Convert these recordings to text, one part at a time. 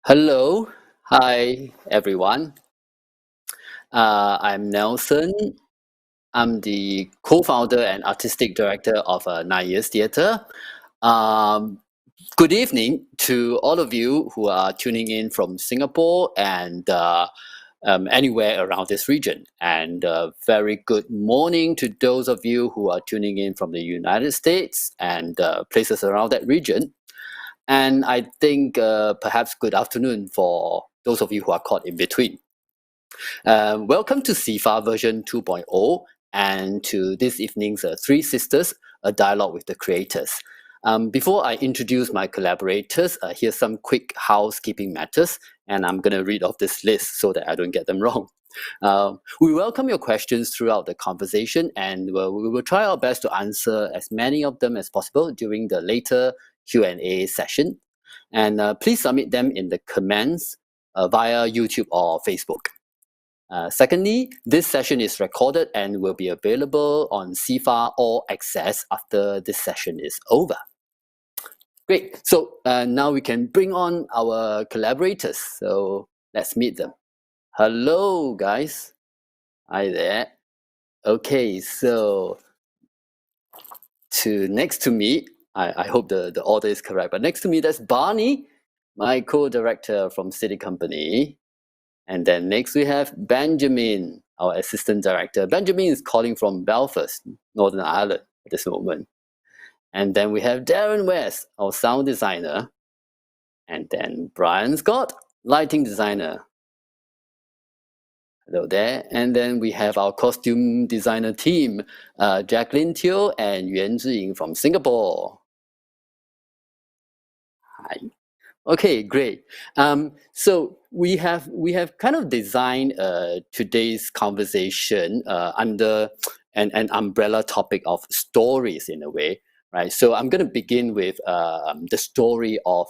Hello, hi everyone. I'm Nelson. I'm the co-founder and artistic director of 9 Years Theatre. Um, Good evening to all of you who are tuning in from Singapore and anywhere around this region. And very good morning to those of you who are tuning in from the United States and places around that region. And I think perhaps good afternoon for those of you who are caught in between. Welcome to SIFA version 2.0 and to this evening's Three Sisters, a dialogue with the creators. Before I introduce my collaborators, here's some quick housekeeping matters, and I'm going to read off this list so that I don't get them wrong. We welcome your questions throughout the conversation, and we will try our best to answer as many of them as possible during the later Q&A session. And please submit them in the comments via YouTube or Facebook. Secondly, this session is recorded and will be available on SIFA All Access after this session is over. Great, so now we can bring on our collaborators. So let's meet them. Hello, guys. Hi there. Okay, so next to me, I hope the order is correct, but next to me, that's Barney, my co-director from SITI Company. And then next we have Benjamin, our assistant director. Benjamin is calling from Belfast, Northern Ireland at this moment. And then we have Darron West, our sound designer. And then Brian Scott, lighting designer. Hello there. And then we have our costume designer team, Jacqueline and Yuan Zhiying from Singapore. Hi. Okay, great. So we have kind of designed today's conversation under an umbrella topic of stories in a way, right? So I'm going to begin with the story of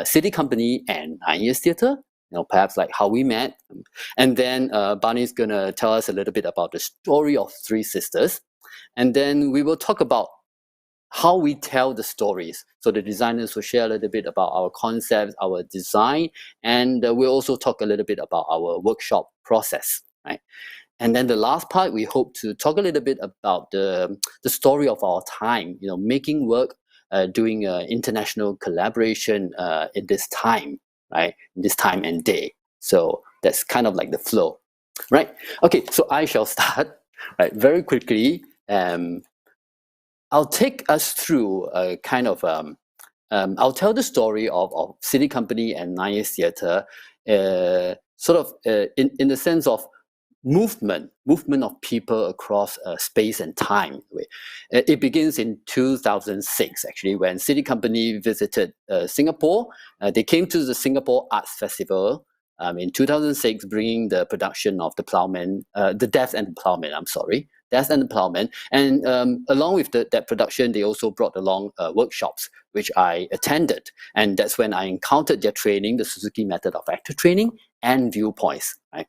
SITI Company and 9 Years Theatre. Perhaps like how we met, and then Barney's going to tell us a little bit about the story of Three Sisters, and then we will talk about how we tell the stories. So the designers will share a little bit about our concepts, our design, and we'll also talk a little bit about our workshop process, right? And then the last part, we hope to talk a little bit about the story of our time, making work, doing international collaboration in this time, right? In this time and day. So that's kind of like the flow, right? Okay, so I shall start, right, very quickly. I'll take us through a kind of I'll tell the story of SITI Company and 9 Years Theatre, sort of in the sense of movement of people across space and time. It begins in 2006, actually, when SITI Company visited Singapore. They came to the Singapore Arts Festival in 2006, bringing the production of The Death and the Plowman, Death and the Plowman. And along with that production, they also brought along workshops, which I attended. And that's when I encountered their training, the Suzuki method of actor training, and viewpoints, right?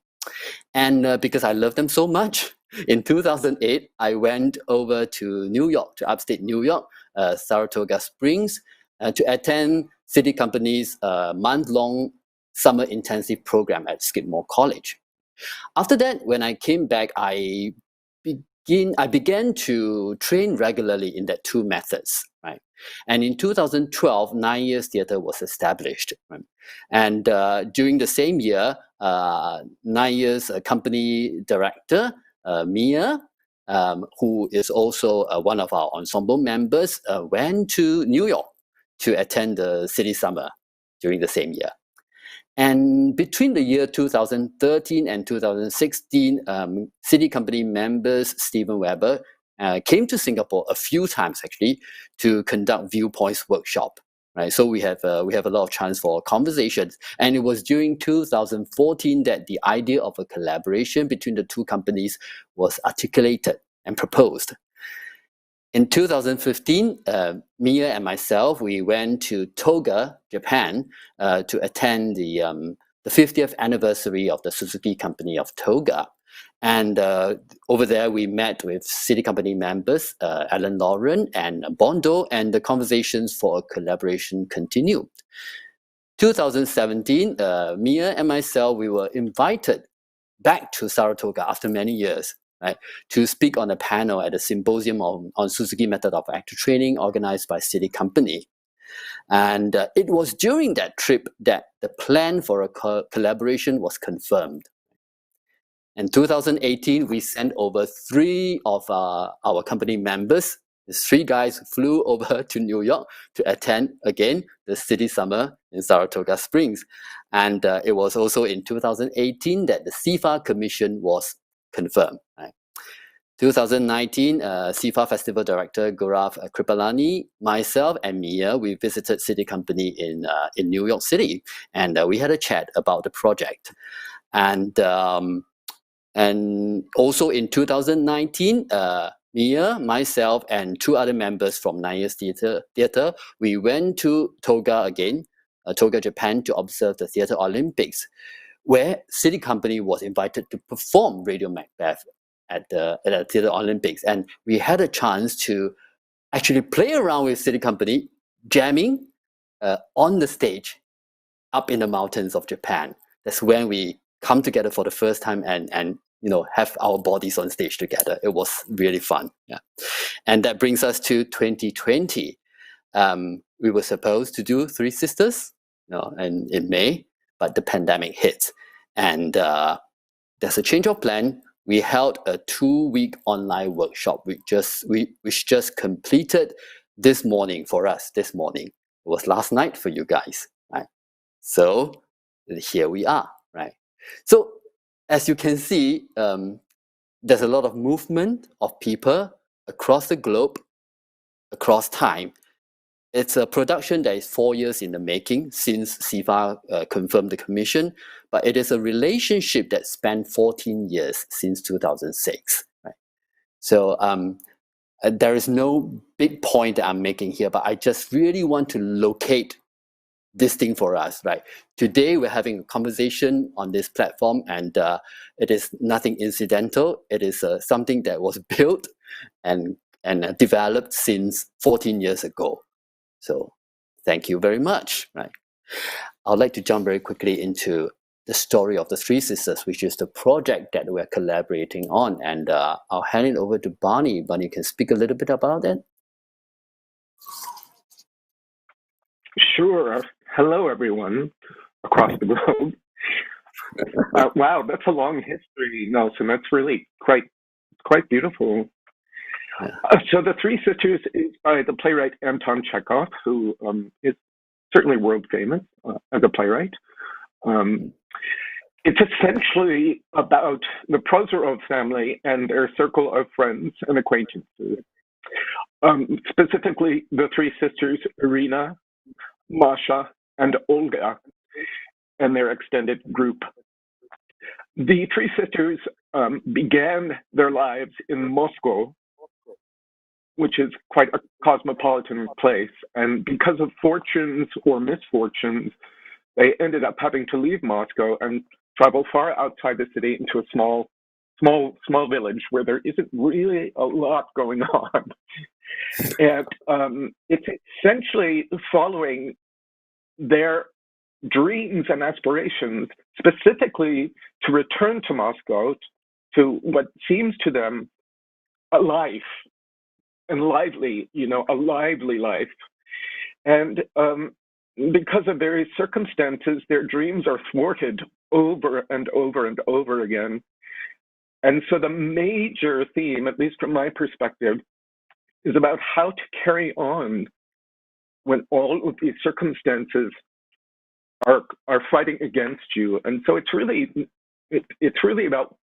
And because I love them so much, in 2008, I went over to New York, to upstate New York, Saratoga Springs, to attend SITI Company's month-long summer intensive program at Skidmore College. After that, when I came back, I began to train regularly in that two methods, right? And in 2012, 9 Years Theatre was established, right? And during the same year, 9 Years company director, Mia, who is also one of our ensemble members, went to New York to attend the SITI Summer during the same year. And between the year 2013 and 2016, SITI Company members Stephen Weber came to Singapore a few times actually to conduct viewpoints workshop. Right, so we have a lot of chance for conversations, and it was during 2014 that the idea of a collaboration between the two companies was articulated and proposed. In 2015, Mia and myself, we went to Toga, Japan, to attend the 50th anniversary of the Suzuki Company of Toga. And over there, we met with SITI Company members, Alan Lauren and Bondo, and the conversations for a collaboration continued. 2017, Mia and myself, we were invited back to Saratoga after many years, right, to speak on a panel at a symposium on Suzuki method of active training organized by SITI Company. And it was during that trip that the plan for a collaboration was confirmed. In 2018, we sent over 3 of our company members. These 3 guys flew over to New York to attend again the SITI Summer in Saratoga Springs. And it was also in 2018 that the SIFA Commission was confirmed. Right? 2019, SIFA Festival Director Gaurav Kripalani, myself and Mia, we visited SITI Company in New York City, and we had a chat about the project. And also in 2019, Mia, myself, and 2 other members from 9 Years Theatre, we went to Toga again, Toga, Japan, to observe the Theatre Olympics, where SITI Company was invited to perform Radio Macbeth at the Theatre Olympics. And we had a chance to actually play around with SITI Company, jamming on the stage up in the mountains of Japan. That's when we come together for the first time and have our bodies on stage together. It was really fun. Yeah. And that brings us to 2020. We were supposed to do Three Sisters, in May, but the pandemic hit. And there's a change of plan. We held a 2-week online workshop, which just completed this morning for us. This morning. It was last night for you guys, right? So here we are, right? So as you can see, there's a lot of movement of people across the globe, across time. It's a production that is 4 years in the making since SIFA confirmed the commission, but it is a relationship that spanned 14 years since 2006. Right? So there is no big point that I'm making here, but I just really want to locate this thing for us, right? Today we're having a conversation on this platform, and it is nothing incidental. It is something that was built and developed since 14 years ago. So thank you very much, right? I'd like to jump very quickly into the story of the Three Sisters, which is the project that we're collaborating on. And I'll hand it over to Barney. Barney, you can speak a little bit about it? Sure. Hello, everyone across the globe. Wow, that's a long history, Nelson. That's really quite beautiful. Yeah. So The Three Sisters is by the playwright Anton Chekhov, who is certainly world famous as a playwright. It's essentially about the Prozorov family and their circle of friends and acquaintances. Specifically, the three sisters, Irina, Masha, and Olga, and their extended group. The Three Sisters began their lives in Moscow, which is quite a cosmopolitan place. And because of fortunes or misfortunes, they ended up having to leave Moscow and travel far outside the city into a small village where there isn't really a lot going on. And it's essentially following their dreams and aspirations, specifically to return to Moscow, to what seems to them a life, and lively, a lively life. And because of various circumstances, their dreams are thwarted over and over and over again. And so the major theme, at least from my perspective, is about how to carry on when all of these circumstances are fighting against you. And so it's really about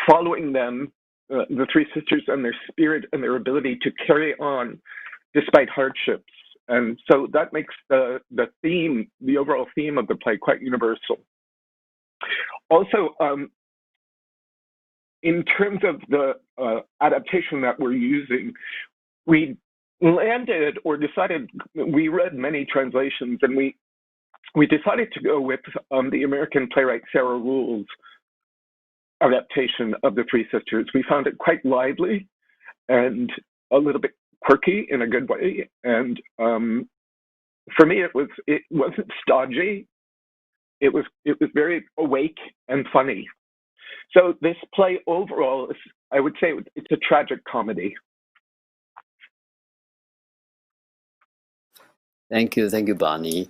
following them, the Three Sisters, and their spirit and their ability to carry on despite hardships. And so that makes the theme, the overall theme of the play, quite universal. Also, in terms of the adaptation that we're using, we landed or decided, we read many translations, and we decided to go with the American playwright Sarah Ruhl's adaptation of The Three Sisters. We found it quite lively and a little bit quirky in a good way, and For me, it wasn't stodgy. It was very awake and funny. So this play overall, I would say it's a tragic comedy. Thank you, Barney.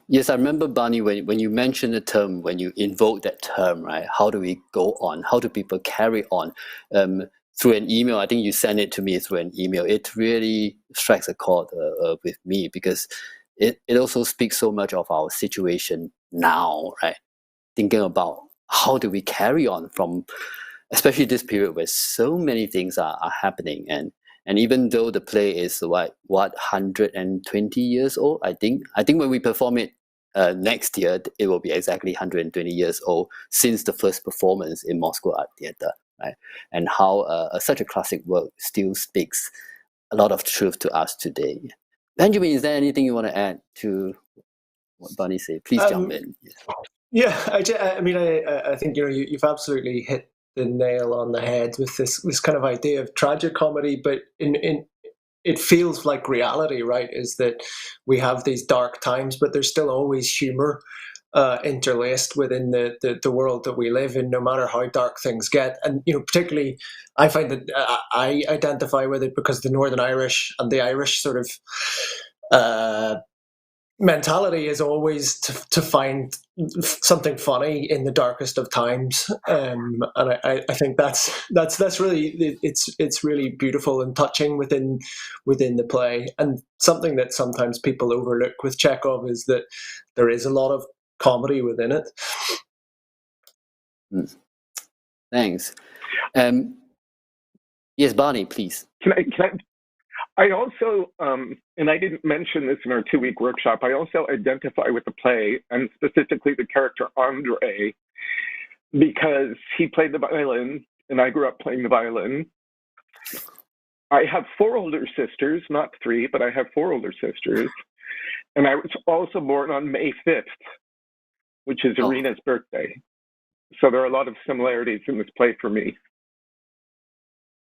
Yes, I remember, Barney, when you mentioned the term, when you invoke that term, right? How do we go on? How do people carry on? Through an email, I think you sent it to me through an email. It really strikes a chord with me, because it also speaks so much of our situation now, right? Thinking about how do we carry on from, especially this period where so many things are happening, and even though the play is what 120 years old, I think when we perform it next year, it will be exactly 120 years old since the first performance in Moscow Art Theatre, right? And how such a classic work still speaks a lot of truth to us today. Benjamin, is there anything you want to add to what Barney said? Please jump in. Yeah, I mean, I think you've absolutely hit the nail on the head with this kind of idea of tragic comedy, but in it feels like reality, right? Is that we have these dark times, but there's still always humor interlaced within the world that we live in, no matter how dark things get. And particularly, I find that I identify with it because the Northern Irish and the Irish sort of mentality is always to find something funny in the darkest of times, and I think that's really it's really beautiful and touching within the play. And something that sometimes people overlook with Chekhov is that there is a lot of comedy within it. Thanks. Yes, Barney, please. Can I also, and I didn't mention this in our 2-week workshop, I also identify with the play, and specifically the character Andre, because he played the violin, and I grew up playing the violin. I have 4 older sisters, not 3, but I have 4 older sisters. And I was also born on May 5th, which is Irina's birthday. So there are a lot of similarities in this play for me.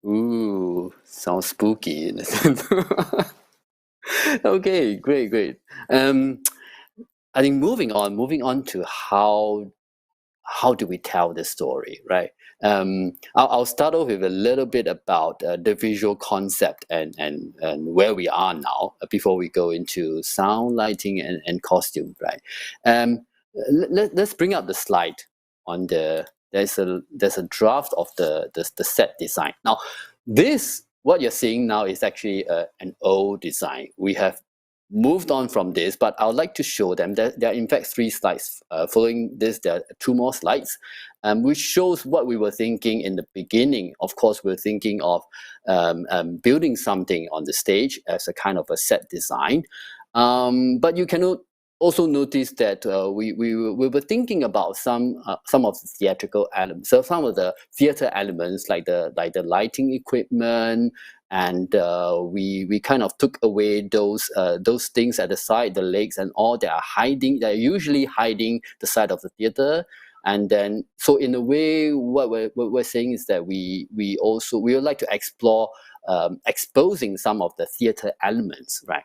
Ooh, sounds spooky in a sense. Okay, great. I think moving on to how do we tell the story, right? I'll start off with a little bit about the visual concept and where we are now before we go into sound, lighting, and costume, right? Let's bring up the slide on the. There's a draft of the set design. Now, what you're seeing now is actually an old design. We have moved on from this, but I would like to show them that there are in fact 3 slides. Following this, there are 2 more slides, which shows what we were thinking in the beginning. Of course, we're thinking of building something on the stage as a kind of a set design, but you cannot also notice that we were thinking about some of the theatrical elements. So some of the theater elements, like the lighting equipment, and we kind of took away those things at the side, the legs and all that are hiding. They're usually hiding the side of the theater. And then, so in a way, what we're saying is that we would like to explore exposing some of the theater elements, right?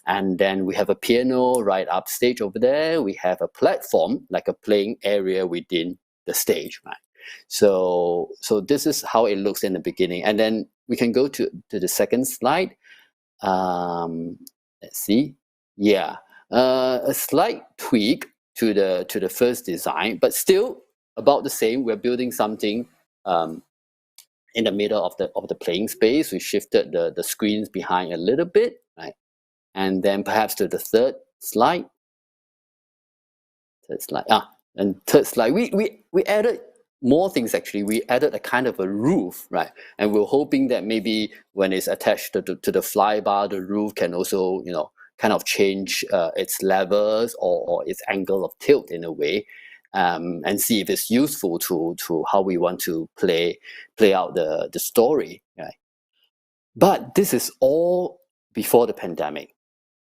And then we have a piano right upstage over there. We have a platform, like a playing area within the stage, right? So this is how it looks in the beginning. And then we can go to the second slide. Let's see. Yeah, a slight tweak to the first design, but still about the same. We're building something in the middle of the playing space. We shifted the screens behind a little bit, right? And then perhaps to the third slide. And third slide. We added more things actually. We added a kind of a roof, right? And we're hoping that maybe when it's attached to the fly bar, the roof can also, kind of change its levels or its angle of tilt in a way, and see if it's useful to how we want to play out the story, right? But this is all before the pandemic.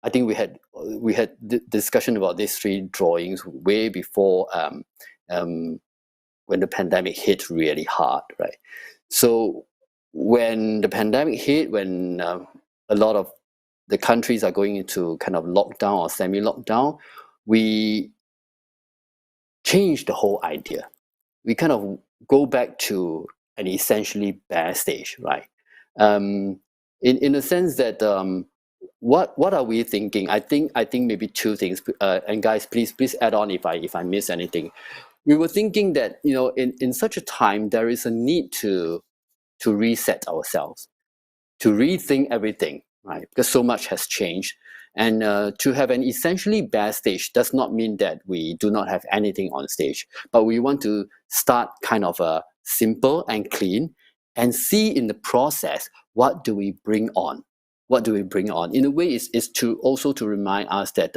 I think we had discussion about these 3 drawings way before when the pandemic hit really hard, right? So when the pandemic hit, when a lot of the countries are going into kind of lockdown or semi-lockdown, we change the whole idea. We kind of go back to an essentially bare stage, right? In a sense that what are we thinking? I think maybe two things. And guys, please add on if I miss anything. We were thinking that in such a time there is a need to reset ourselves, to rethink everything, right? Because so much has changed. And to have an essentially bare stage does not mean that we do not have anything on stage, but we want to start kind of simple and clean and see in the process, what do we bring on? What do we bring on? In a way, is to also to remind us that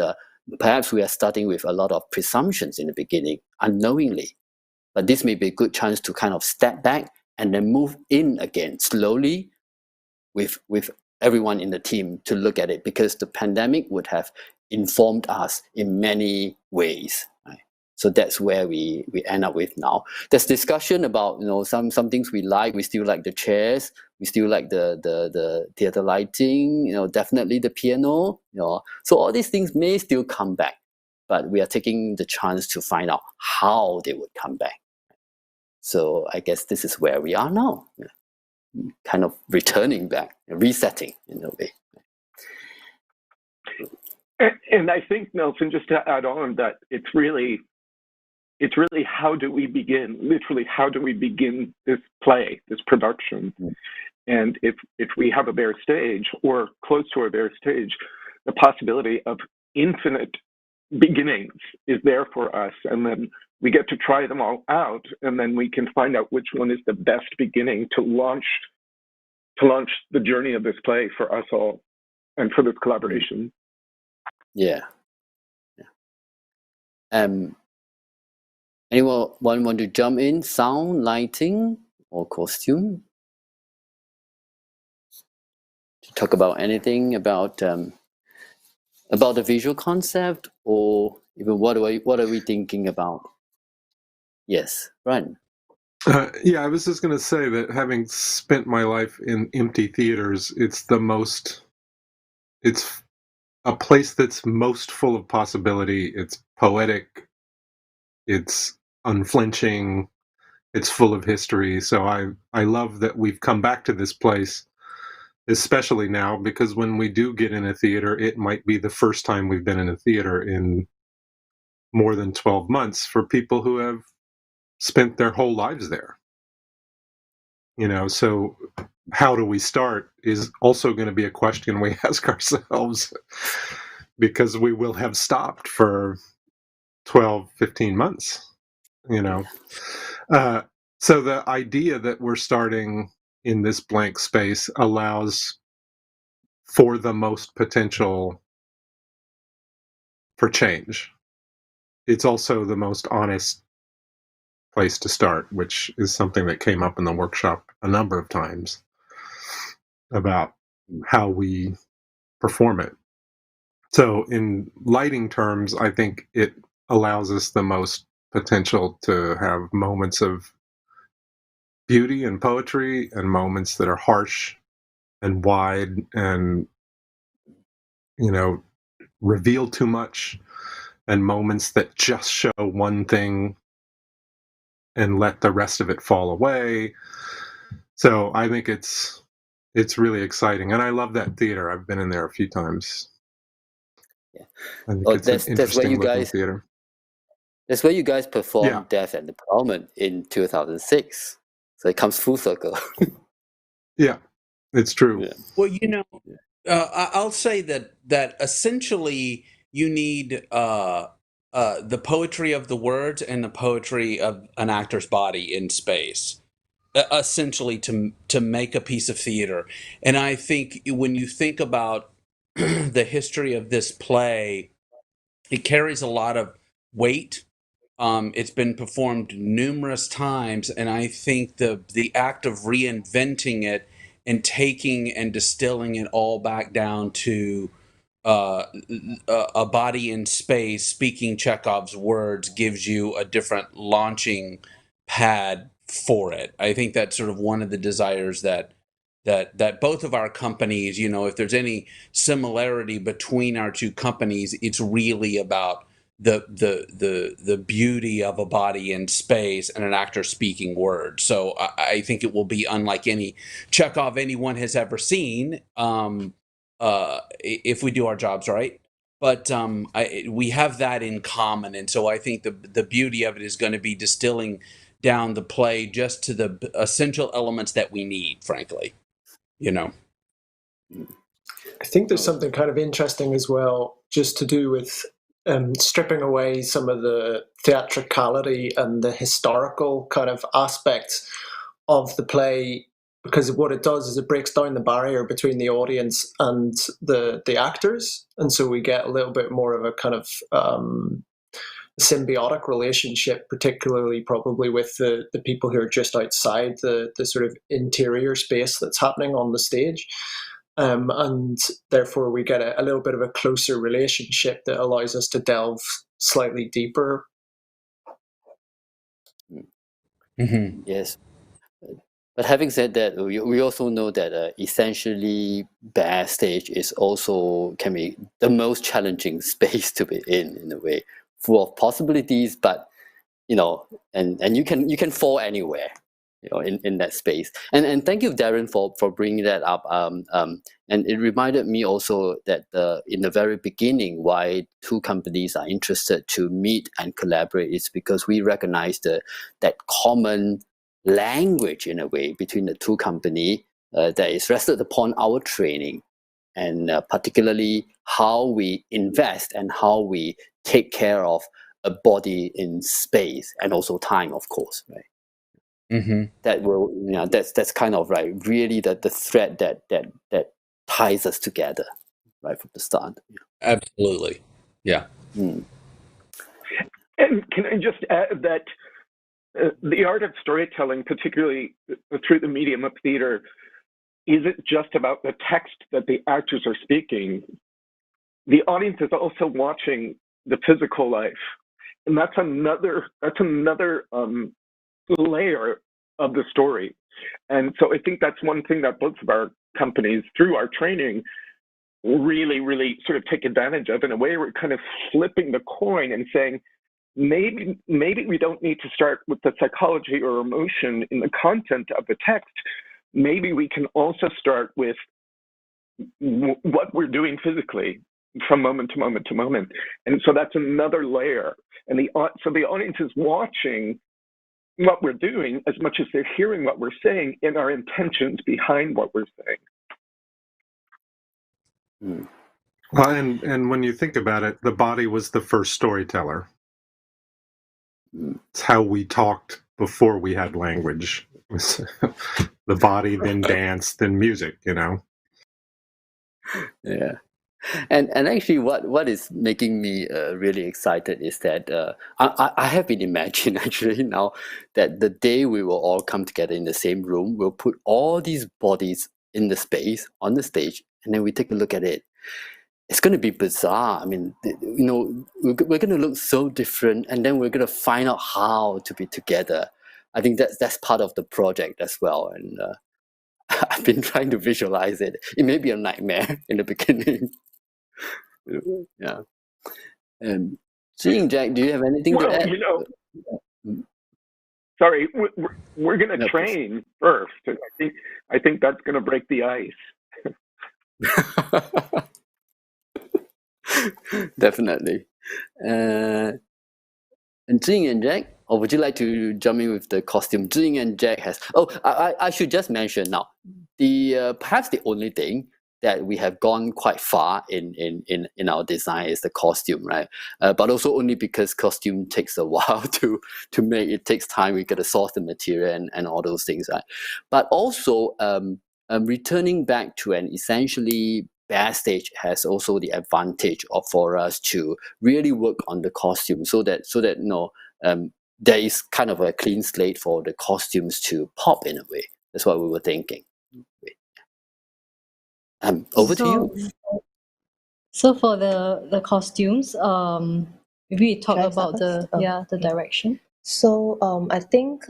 perhaps we are starting with a lot of presumptions in the beginning, unknowingly. But this may be a good chance to kind of step back and then move in again slowly with everyone in the team to look at it, because the pandemic would have informed us in many ways, right? So that's where we end up with now. There's discussion about some things we like. We still like the chairs. We still like the theater lighting. Definitely the piano. So all these things may still come back, but we are taking the chance to find out how they would come back. So I guess this is where we are now. Kind of returning back, resetting in a way. And I think, Nelson, just to add on, that it's really how do we begin? Literally, how do we begin this play, this production? Mm-hmm. And if we have a bare stage or close to a bare stage, the possibility of infinite beginnings is there for us, and then we get to try them all out, and then we can find out which one is the best beginning to launch the journey of this play for us all and for this collaboration. Yeah. Anyone want to jump in? Sound, lighting, or costume? To talk about anything about the visual concept, or even what are we thinking about? Yes, Brian. Yeah, I was just going to say that having spent my life in empty theaters, it's a place that's most full of possibility. It's poetic, it's unflinching, it's full of history. So I love that we've come back to this place, especially now, because when we do get in a theater, it might be the first time we've been in a theater in more than 12 months for people who have spent their whole lives there. So how do we start is also going to be a question we ask ourselves, because we will have stopped for 12, 15 months, So the idea that we're starting in this blank space allows for the most potential for change. It's also the most honest place to start, which is something that came up in the workshop a number of times about how we perform it. So in lighting terms, I think it allows us the most potential to have moments of beauty and poetry, and moments that are harsh and wide and reveal too much, and moments that just show one thing and let the rest of it fall away. So I think it's really exciting, and I love that theater. I've been in there a few times. Yeah. I think it's an interesting looking theater. That's where you guys performed Death and the Parliament in 2006. So it comes full circle. Yeah, it's true. Yeah. Well, I'll say that essentially you need the poetry of the words and the poetry of an actor's body in space, essentially to make a piece of theater. And I think when you think about the history of this play, it carries a lot of weight. It's been performed numerous times, and I think the act of reinventing it and taking and distilling it all back down to a body in space speaking Chekhov's words gives you a different launching pad for it. I think that's sort of one of the desires that that both of our companies, if there's any similarity between our two companies, it's really about the beauty of a body in space and an actor speaking words. So I think it will be unlike any Chekhov anyone has ever seen, if we do our jobs right. But we have that in common, and so I think the beauty of it is going to be distilling down the play just to the essential elements that we need, frankly. I think there's something kind of interesting as well, just to do with stripping away some of the theatricality and the historical kind of aspects of the play, because what it does is it breaks down the barrier between the audience and the actors, and so we get a little bit more of a kind of symbiotic relationship, particularly probably with the people who are just outside the sort of interior space that's happening on the stage. And therefore we get a little bit of a closer relationship that allows us to delve slightly deeper. Mm-hmm. Yes. But having said that, we also know that essentially backstage can be the most challenging space to be in a way, full of possibilities, but and you can fall anywhere, in that space. And thank you, Darron, for bringing that up. And it reminded me also that in the very beginning, why two companies are interested to meet and collaborate is because we recognize that common language in a way between the two companies that is rested upon our training, and particularly how we invest and how we take care of a body in space and also time, of course, right? Mm-hmm. That will, that's kind of like really the thread that ties us together right from the start. Absolutely, yeah. Mm. And can I just add that the art of storytelling, particularly through the medium of theater, isn't just about the text that the actors are speaking. The audience is also watching the physical life, and that's another layer of the story. And so I think that's one thing that both of our companies, through our training, really, really sort of take advantage of. In a way, we're kind of flipping the coin and saying, maybe we don't need to start with the psychology or emotion in the content of the text. Maybe we can also start with what we're doing physically from moment to moment to moment. And so that's another layer. And so the audience is watching what we're doing as much as they're hearing what we're saying and our intentions behind what we're saying. Mm. Well, and when you think about it, the body was the first storyteller. It's how we talked before we had language. The body, then dance, then music, Yeah. And actually, what is making me really excited is that I have been imagining actually now that the day we will all come together in the same room, we'll put all these bodies in the space on the stage, and then we take a look at it. It's going to be bizarre. I mean, we're going to look so different, and then we're going to find out how to be together. I think that's part of the project as well, and I've been trying to visualize it. It may be a nightmare in the beginning. Yeah. Zhiying, Jack, do you have anything to add? Sorry, we're going to No, train first. I think that's going to break the ice. Definitely. And Zhiying and Jack, or would you like to jump in with the costume? Zhiying and Jack has. Oh, I should just mention now, perhaps the only thing that we have gone quite far in our design is the costume, right? But also only because costume takes a while to make. It takes time. We got to source the material and all those things, right? But also, returning back to an essentially backstage has also the advantage for us to really work on the costume so that there is kind of a clean slate for the costumes to pop in a way. That's what we were thinking. Over to you. So for the costumes, maybe we talk Should I start about first? the direction. So I think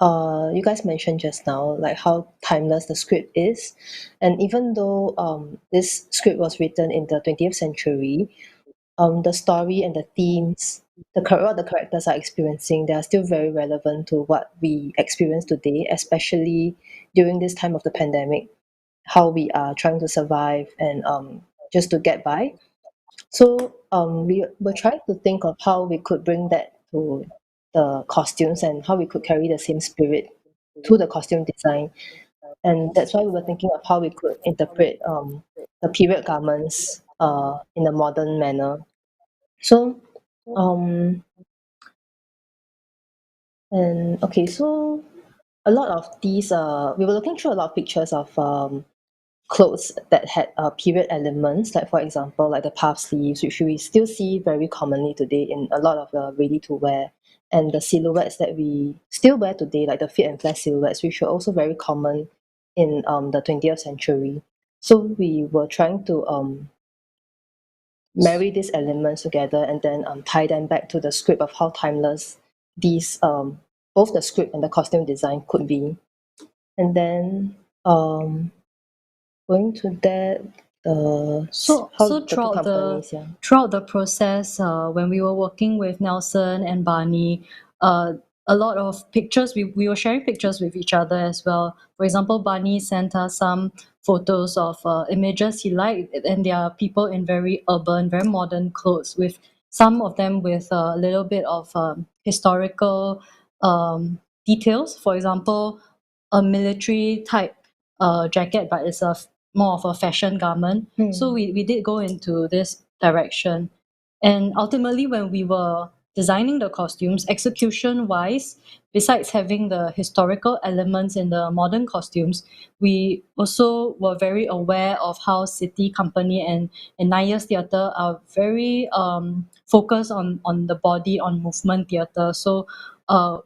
you guys mentioned just now, like how timeless the script is, and even though this script was written in the 20th century, the story and the themes, what the characters are experiencing, they are still very relevant to what we experience today, especially during this time of the pandemic, how we are trying to survive and just to get by. So we were trying to think of how we could bring that to the costumes and how we could carry the same spirit to the costume design. And that's why we were thinking of how we could interpret the period garments in a modern manner. So um, and okay, so a lot of these we were looking through a lot of pictures of clothes that had period elements, like for example, like the puff sleeves, which we still see very commonly today in a lot of the ready-to-wear, and the silhouettes that we still wear today, like the fit and flare silhouettes, which were also very common in the 20th century. So we were trying to marry these elements together and then tie them back to the script of how timeless these both the script and the costume design could be. And then going to that So how so the two companies, yeah. throughout the process, when we were working with Nelson and Barney, uh, a lot of pictures, we were sharing pictures with each other as well. For example, Barney sent us some photos of images he liked, and they are people in very urban, very modern clothes, with some of them with a little bit of historical details. For example, a military type jacket, but it's more of a fashion garment. So we did go into this direction. And ultimately, when we were designing the costumes, execution wise, besides having the historical elements in the modern costumes, we also were very aware of how SITI Company and 9 Years Theatre are very focused on the body, on movement theatre. So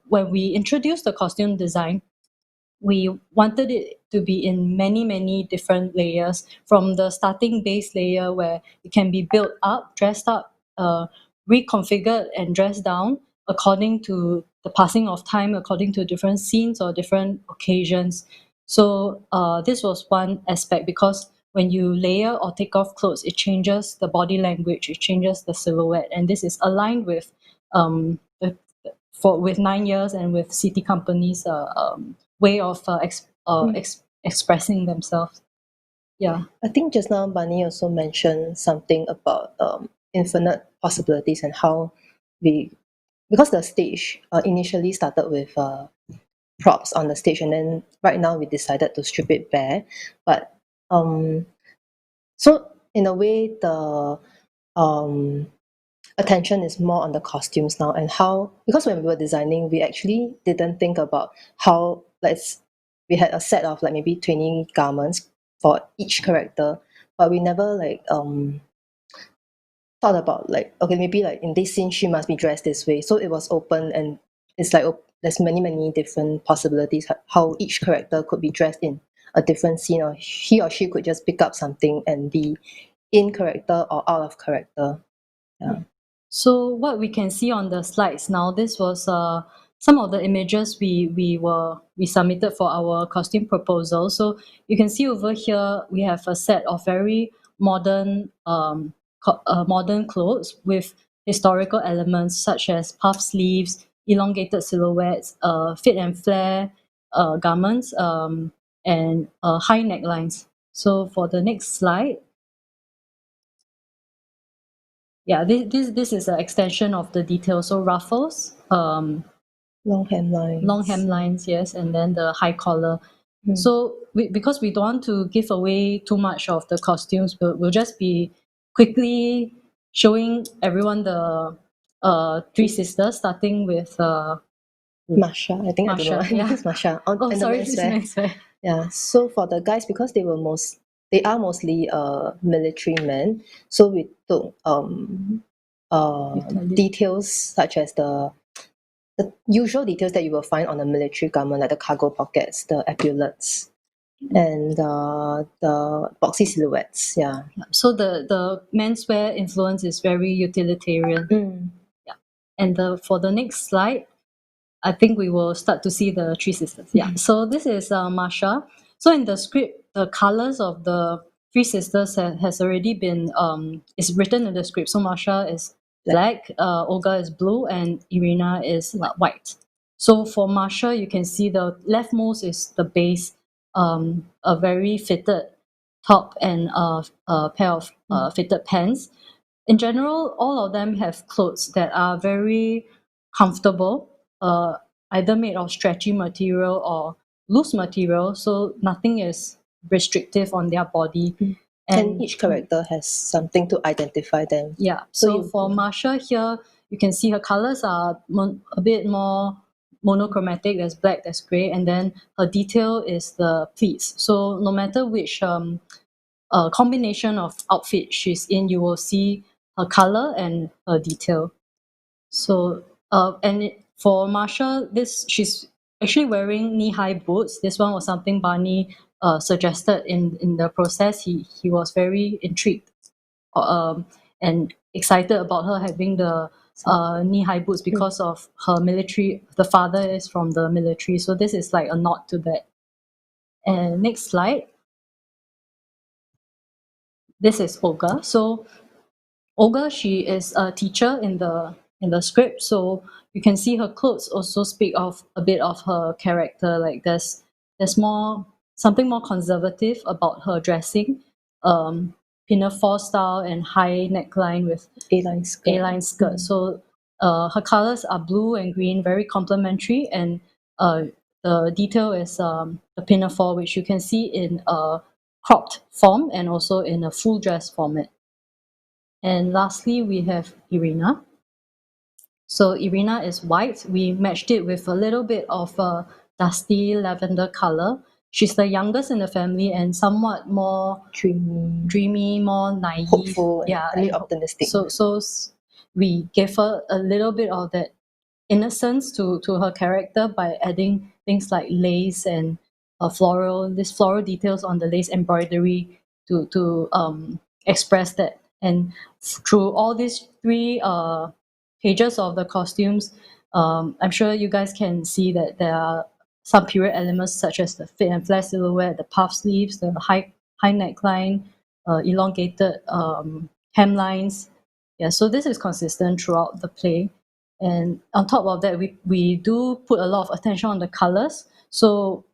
when we introduced the costume design, we wanted it to be in many, many different layers, from the starting base layer where it can be built up, dressed up, reconfigured and dressed down according to the passing of time, according to different scenes or different occasions. So this was one aspect, because when you layer or take off clothes, it changes the body language, it changes the silhouette, and this is aligned with with 9 Years and with SITI Company's way of expressing themselves. Yeah. I think just now Barney also mentioned something about infinite possibilities and how because the stage initially started with props on the stage, and then right now we decided to strip it bare. But so in a way, the um, attention is more on the costumes now, and how, because when we were designing, we actually didn't think about how, we had a set of like maybe 20 garments for each character, but we never thought about like, okay, maybe like in this scene she must be dressed this way. So it was open, and it's like there's many different possibilities how each character could be dressed in a different scene, or he or she could just pick up something and be in character or out of character. Yeah. So what we can see on the slides now, this was some of the images we submitted for our costume proposal. So you can see over here we have a set of very modern modern clothes with historical elements such as puff sleeves, elongated silhouettes, fit and flare garments, and high necklines. So for the next slide, yeah, this is an extension of the detail. So ruffles, long hemlines, yes, and then the high collar. So because we don't want to give away too much of the costumes, we'll just be quickly showing everyone the three sisters, starting with Masha, I think. Masha, I don't know. yeah. It's Masha. Oh, And sorry, the this is menswear. menswear. Yeah. So for the guys, because they are mostly military men, so we took details such as the usual details that you will find on a military garment, like the cargo pockets, the epaulets, and the boxy silhouettes. Yeah. So the menswear influence is very utilitarian. Yeah. And for the next slide, I think we will start to see the three sisters. Yeah. So this is Masha. So in the script, the colors of the three sisters has already been is written in the script. So Masha is black, Olga is blue, and Irina is white. So for Masha, you can see the leftmost is the base, a very fitted top and a pair of fitted pants. In general, all of them have clothes that are very comfortable, either made of stretchy material or loose material, so nothing is restrictive on their body. And each character has something to identify them. Yeah. So for Masha here, you can see her colors are a bit more monochromatic. There's black, there's gray, and then her detail is the pleats. So no matter which combination of outfit she's in, you will see her color and her detail. So for Marsha, she's actually wearing knee-high boots. This one was something Barney suggested in the process. He was very intrigued and excited about her having the knee-high boots because of her military. The father is from the military, so this is like a nod to that. And next slide. This is Olga. So Olga, she is a teacher in the script, so you can see her clothes also speak of a bit of her character. Like there's something more conservative about her dressing, pinafore style and high neckline with A-line skirt. So her colors are blue and green, very complementary, and the detail is the pinafore, which you can see in a cropped form and also in a full dress format. And lastly, we have Irina. So Irina is white. We matched it with a little bit of a dusty lavender color. She's the youngest in the family and somewhat more dreamy, more naive, hopeful, and optimistic. So we gave her a little bit of that innocence to her character by adding things like lace and floral details on the lace embroidery to express that. And through all these three pages of the costumes, I'm sure you guys can see that there are some period elements such as the fit and flare silhouette, the puff sleeves, the high neckline, elongated hemlines. Yeah, so this is consistent throughout the play. And on top of that, we do put a lot of attention on the colors. So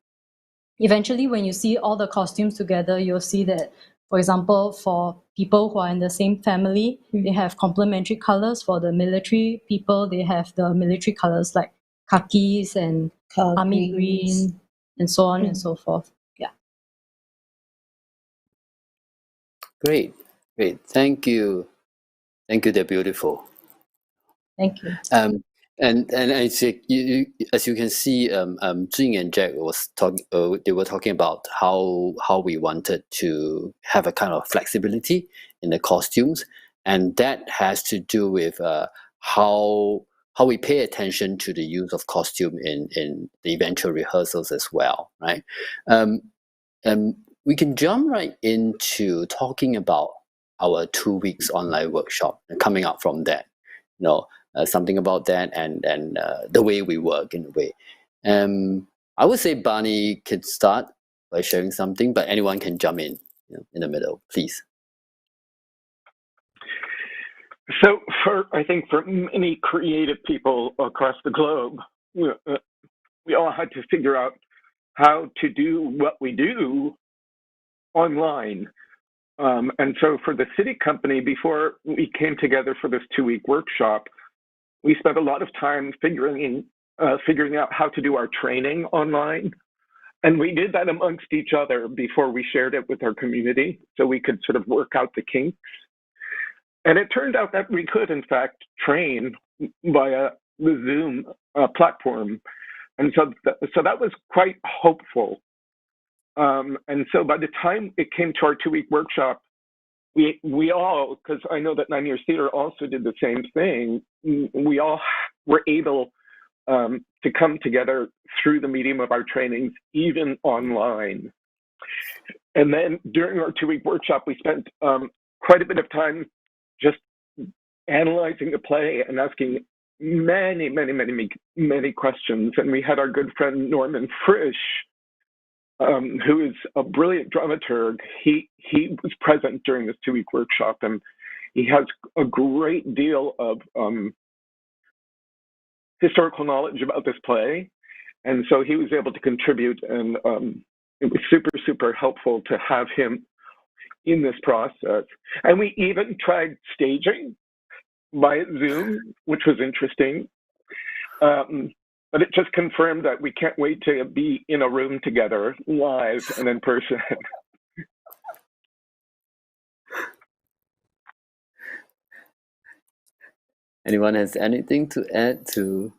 eventually, when you see all the costumes together, you'll see that, for example, for people who are in the same family, they have complementary colors. For the military people, they have the military colors like khakis and army green, and so on and so forth. Yeah. Great. Thank you. They're beautiful. Thank you. And as you can see, Zhiying and Jack they were talking about how we wanted to have a kind of flexibility in the costumes, and that has to do with how we pay attention to the use of costume in the eventual rehearsals as well, right? And we can jump right into talking about our 2 weeks online workshop and coming up from that. Something about that and the way we work in a way. I would say Barney could start by sharing something, but anyone can jump in the middle, please. So I think for many creative people across the globe, we all had to figure out how to do what we do online. And so for the SITI Company, before we came together for this 2-week workshop, we spent a lot of time figuring out how to do our training online. And we did that amongst each other before we shared it with our community, so we could sort of work out the kinks. And it turned out that we could, in fact, train via the Zoom platform. And so that was quite hopeful. And so by the time it came to our 2-week workshop, we all, because I know that 9 Years Theater also did the same thing, we all were able to come together through the medium of our trainings, even online. And then during our 2-week workshop, we spent quite a bit of time just analyzing the play and asking many questions. And we had our good friend Norman Frisch, who is a brilliant dramaturg. He was present during this 2-week workshop, and he has a great deal of historical knowledge about this play. And so he was able to contribute, and it was super helpful to have him in this process. And we even tried staging via Zoom, which was interesting. But it just confirmed that we can't wait to be in a room together, live and in person. Anyone has anything to add to?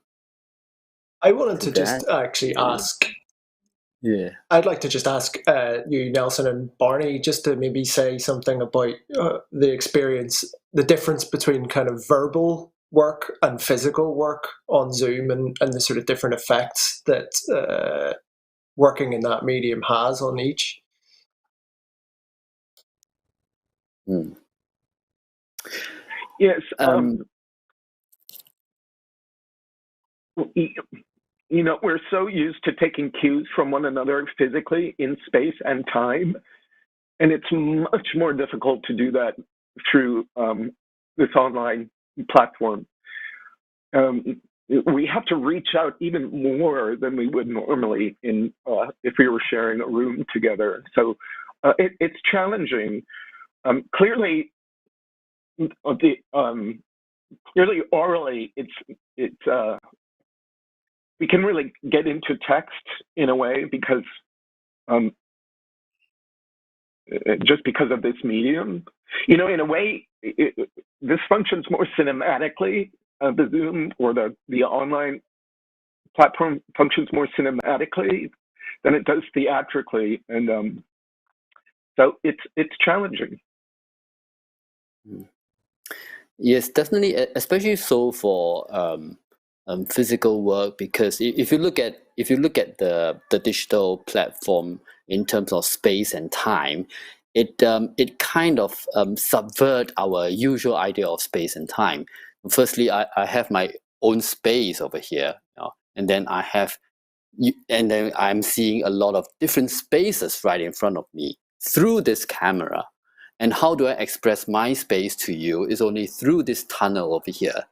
I wanted to that? just actually ask. Yeah. I'd like to just ask you, Nelson and Barney, just to maybe say something about the experience, the difference between kind of verbal work and physical work on Zoom, and the sort of different effects that working in that medium has on each. Yes. You know, we're so used to taking cues from one another physically in space and time, and it's much more difficult to do that through this online platform. We have to reach out even more than we would normally if we were sharing a room together. So it's challenging. Clearly, orally, it's we can really get into text in a way because just because of this medium. You know, in a way, this functions more cinematically. The Zoom or the online platform functions more cinematically than it does theatrically, and so it's challenging. Yes, definitely, especially so for physical work, because if you look at the digital platform in terms of space and time, it kind of subvert our usual idea of space and time. Firstly, I have my own space over here, and then and then I'm seeing a lot of different spaces right in front of me through this camera. And how do I express my space to you is only through this tunnel over here,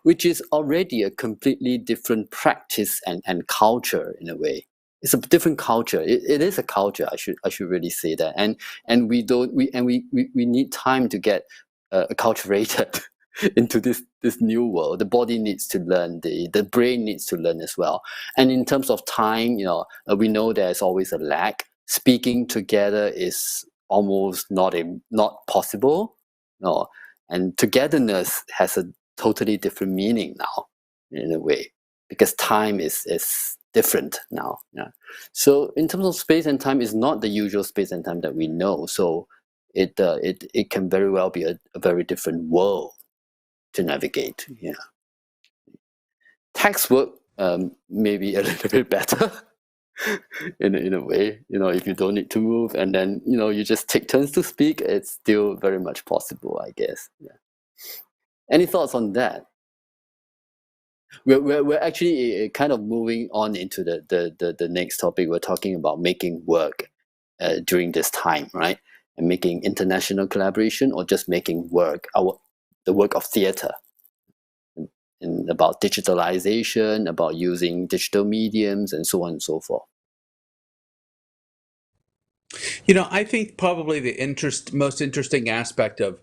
which is already a completely different practice and culture in a way. It's a different culture. It is a culture. I should really say that. And we need time to get acculturated into this new world. The body needs to learn. The brain needs to learn as well. And in terms of time, we know there's always a lag. Speaking together is almost not possible. No, and togetherness has a totally different meaning now, in a way, because time is different now. Yeah. So in terms of space and time, is not the usual space and time that we know. So it can very well be a very different world to navigate. Yeah. Text work maybe a little bit better. in a way, if you don't need to move, and then you just take turns to speak, it's still very much possible, I guess. Yeah. Any thoughts on that? We're actually kind of moving on into the next topic. We're talking about making work during this time, right? And making international collaboration, or just making work, the work of theater, and about digitalization, about using digital mediums, and so on and so forth. I think probably the most interesting aspect of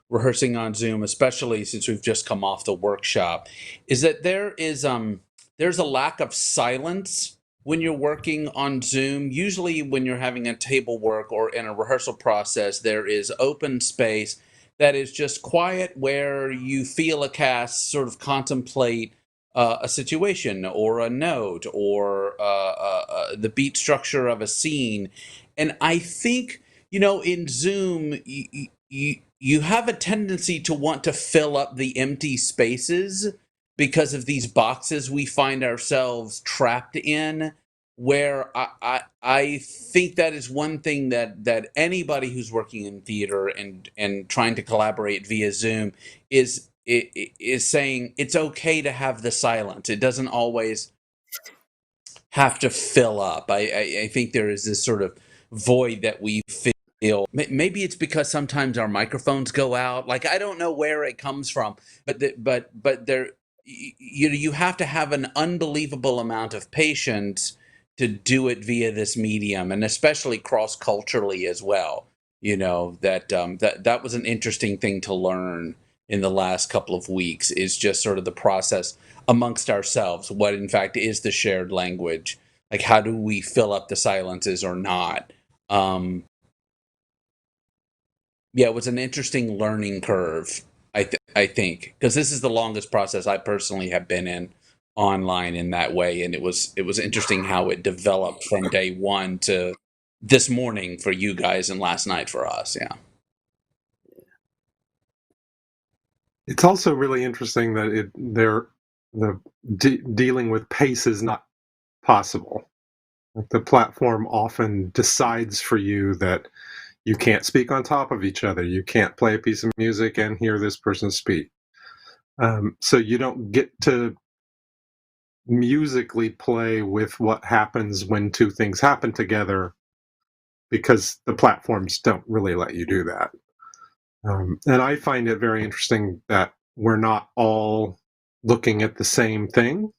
rehearsing on Zoom, especially since we've just come off the workshop, is that there's a lack of silence when you're working on Zoom. Usually when you're having a table work or in a rehearsal process, there is open space that is just quiet, where you feel a cast sort of contemplate a situation or a note or the beat structure of a scene. And I think, in Zoom, you have a tendency to want to fill up the empty spaces because of these boxes we find ourselves trapped in, where I think that is one thing that anybody who's working in theater and trying to collaborate via Zoom is is saying it's okay to have the silence. It doesn't always have to fill up. I think there is this sort of void that we feel. Maybe it's because sometimes our microphones go out. Like, I don't know where it comes from, but there, you have to have an unbelievable amount of patience to do it via this medium, and especially cross culturally as well. That was an interesting thing to learn in the last couple of weeks, is just sort of the process amongst ourselves, what in fact is the shared language, like how do we fill up the silences or not. Yeah, it was an interesting learning curve, I think, because this is the longest process I personally have been in online in that way, and it was interesting how it developed from day one to this morning for you guys and last night for us. Yeah. It's also really interesting that dealing with pace is not possible. Like, the platform often decides for you that you can't speak on top of each other. You can't play a piece of music and hear this person speak. So you don't get to musically play with what happens when two things happen together, because the platforms don't really let you do that. And I find it very interesting that we're not all looking at the same thing.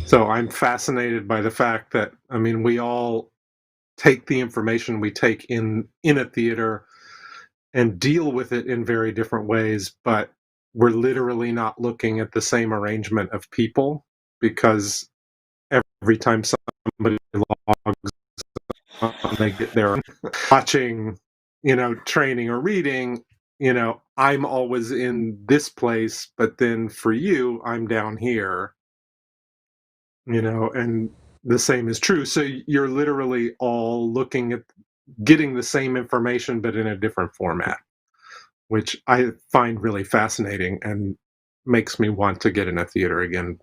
So I'm fascinated by the fact that, I mean, we all take the information we take in a theater and deal with it in very different ways, but we're literally not looking at the same arrangement of people, because every time somebody logs on, they get there watching, training or reading, I'm always in this place, but then for you, I'm down here, and the same is true. So you're literally all looking at getting the same information, but in a different format, which I find really fascinating and makes me want to get in a theater again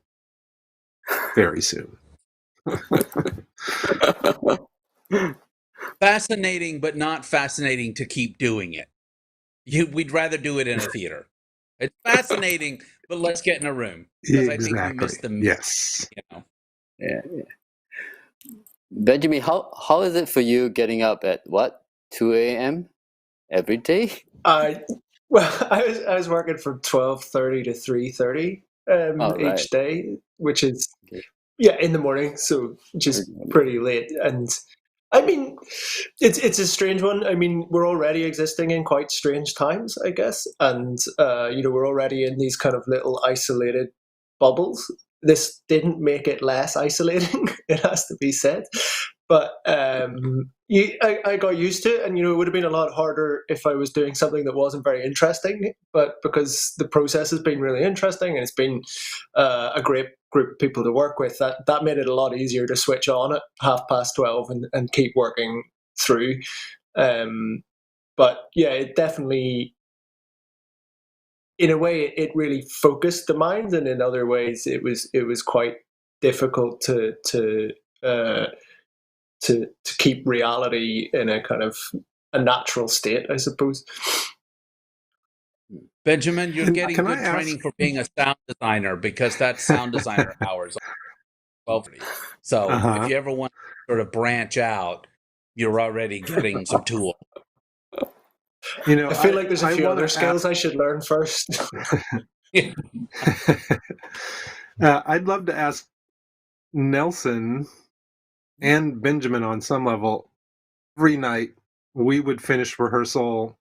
very soon. Fascinating, but not fascinating to keep doing it. We'd rather do it in a theater. It's fascinating, but let's get in a room, because I think we miss Exactly. the Yes. Yeah. Benjamin, how is it for you getting up at 2 a.m. every day? I was working from 12:30 to 3:30 Oh, right. each day, which is Okay. in the morning, so just Early morning. pretty late. And I mean, it's a strange one. I mean, we're already existing in quite strange times, I guess, and we're already in these kind of little isolated bubbles. This didn't make it less isolating, it has to be said. But I got used to it, and it would have been a lot harder if I was doing something that wasn't very interesting. But because the process has been really interesting, and it's been a great group of people to work with, that made it a lot easier to switch on at 12:30 and keep working through. But yeah, it definitely, in a way, it really focused the mind, and in other ways, it was quite difficult to keep reality in a kind of a natural state, I suppose. Benjamin, you're getting Can good I training ask? for being a sound designer, because that's sound designer hours. 12:30. So if you ever want to sort of branch out, you're already getting some tools. I feel like there's a few other wanna skills I should learn first. I'd love to ask Nelson and Benjamin, on some level, every night we would finish rehearsal,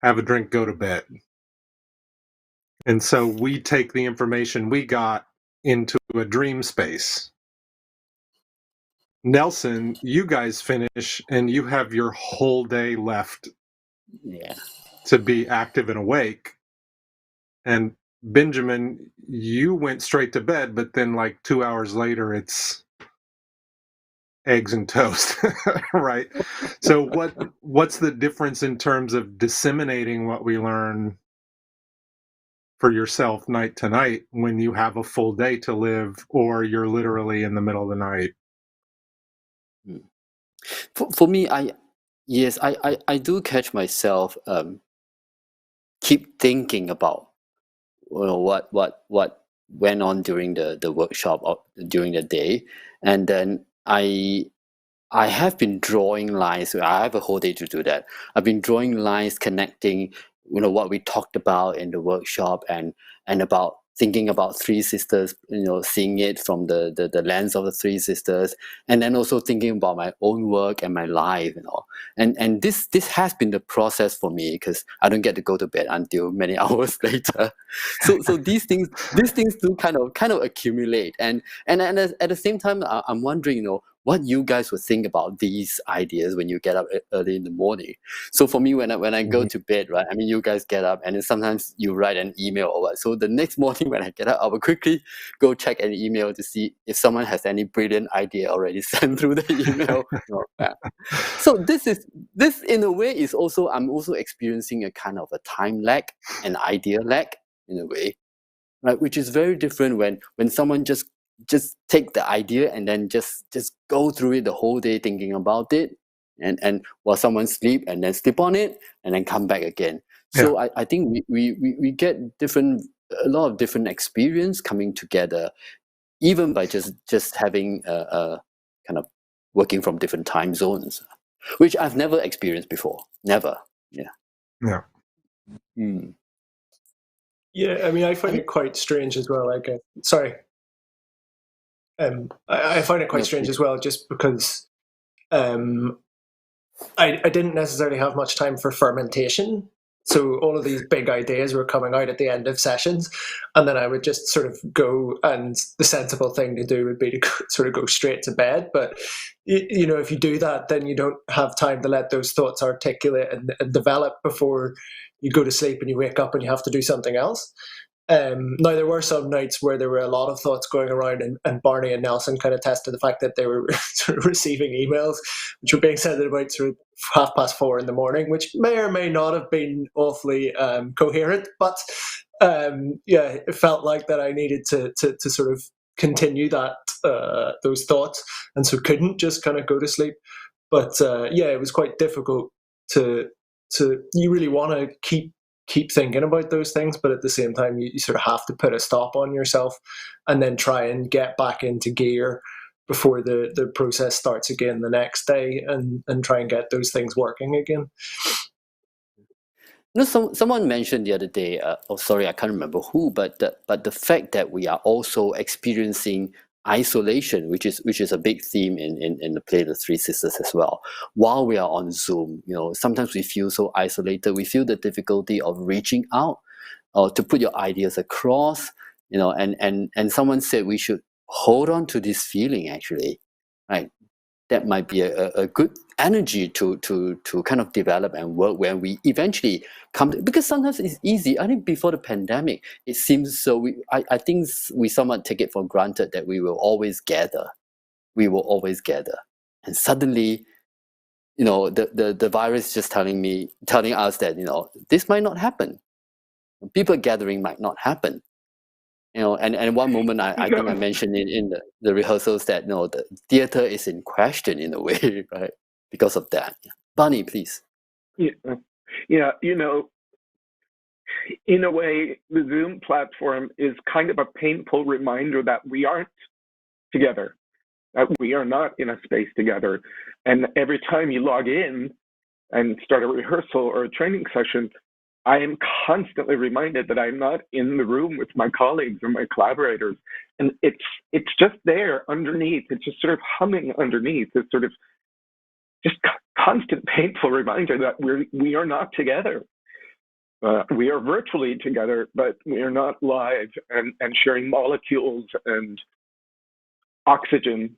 have a drink, go to bed. And so we take the information we got into a dream space. Nelson, you guys finish and you have your whole day left to be active and awake. And Benjamin, you went straight to bed, but then like 2 hours later, it's eggs and toast, right? So what's the difference in terms of disseminating what we learn for yourself night to night when you have a full day to live, or you're literally in the middle of the night? For me, I do catch myself keep thinking about what went on during the workshop or during the day, and then I have been drawing lines. I have a whole day to do that. I've been drawing lines, connecting, what we talked about in the workshop, and about thinking about Three Sisters, seeing it from the lens of the Three Sisters, and then also thinking about my own work and my life, and this has been the process for me, because I don't get to go to bed until many hours later. So these things do kind of accumulate, and at the same time, I'm wondering, what you guys would think about these ideas when you get up early in the morning. So for me, when I go to bed, right, I mean, you guys get up and then sometimes you write an email or what. So the next morning when I get up, I will quickly go check an email to see if someone has any brilliant idea already sent through the email. So this in a way is also, I'm also experiencing a kind of a time lag, an idea lag in a way, right? Which is very different when someone just take the idea and then just go through it the whole day thinking about it, and while someone sleep and then sleep on it and then come back again. So I think we get a lot of different experience coming together, even by just having a kind of working from different time zones, which I've never experienced before. Never. Yeah. Yeah, I mean, I find it quite strange as well. Like, sorry. I find it quite strange as well, just because I didn't necessarily have much time for fermentation. So all of these big ideas were coming out at the end of sessions, and then I would just sort of go, and the sensible thing to do would be to sort of go straight to bed. But if you do that, then you don't have time to let those thoughts articulate and develop before you go to sleep and you wake up and you have to do something else. Now, there were some nights where there were a lot of thoughts going around, and Barney and Nelson kind of tested the fact that they were sort of receiving emails which were being sent at about sort of 4:30 in the morning, which may or may not have been awfully coherent, but it felt like that I needed to sort of continue that those thoughts, and so couldn't just kind of go to sleep. But it was quite difficult to you really want to keep thinking about those things, but at the same time you sort of have to put a stop on yourself and then try and get back into gear before the process starts again the next day, and try and get those things working again. Someone mentioned the other day, sorry, I can't remember who, but the fact that we are also experiencing isolation, which is a big theme in the play The Three Sisters as well. While we are on Zoom, sometimes we feel so isolated. We feel the difficulty of reaching out or to put your ideas across, and someone said we should hold on to this feeling, actually, right? That might be a good energy to kind of develop and work when we eventually come to, because sometimes it's easy. I think before the pandemic, it seems so. I think we somewhat take it for granted that we will always gather. We will always gather, and suddenly, the virus just telling us that this might not happen. People gathering might not happen. And one moment I think I mentioned in the rehearsals that the theater is in question in a way, right? Because of that. Barney, please. Yeah. In a way, the Zoom platform is kind of a painful reminder that we aren't together, that we are not in a space together. And every time you log in and start a rehearsal or a training session, I am constantly reminded that I'm not in the room with my colleagues or my collaborators. And it's just there underneath. It's just sort of humming underneath. It's sort of just constant painful reminder that we are not together. We are virtually together, but we are not live and sharing molecules and oxygen.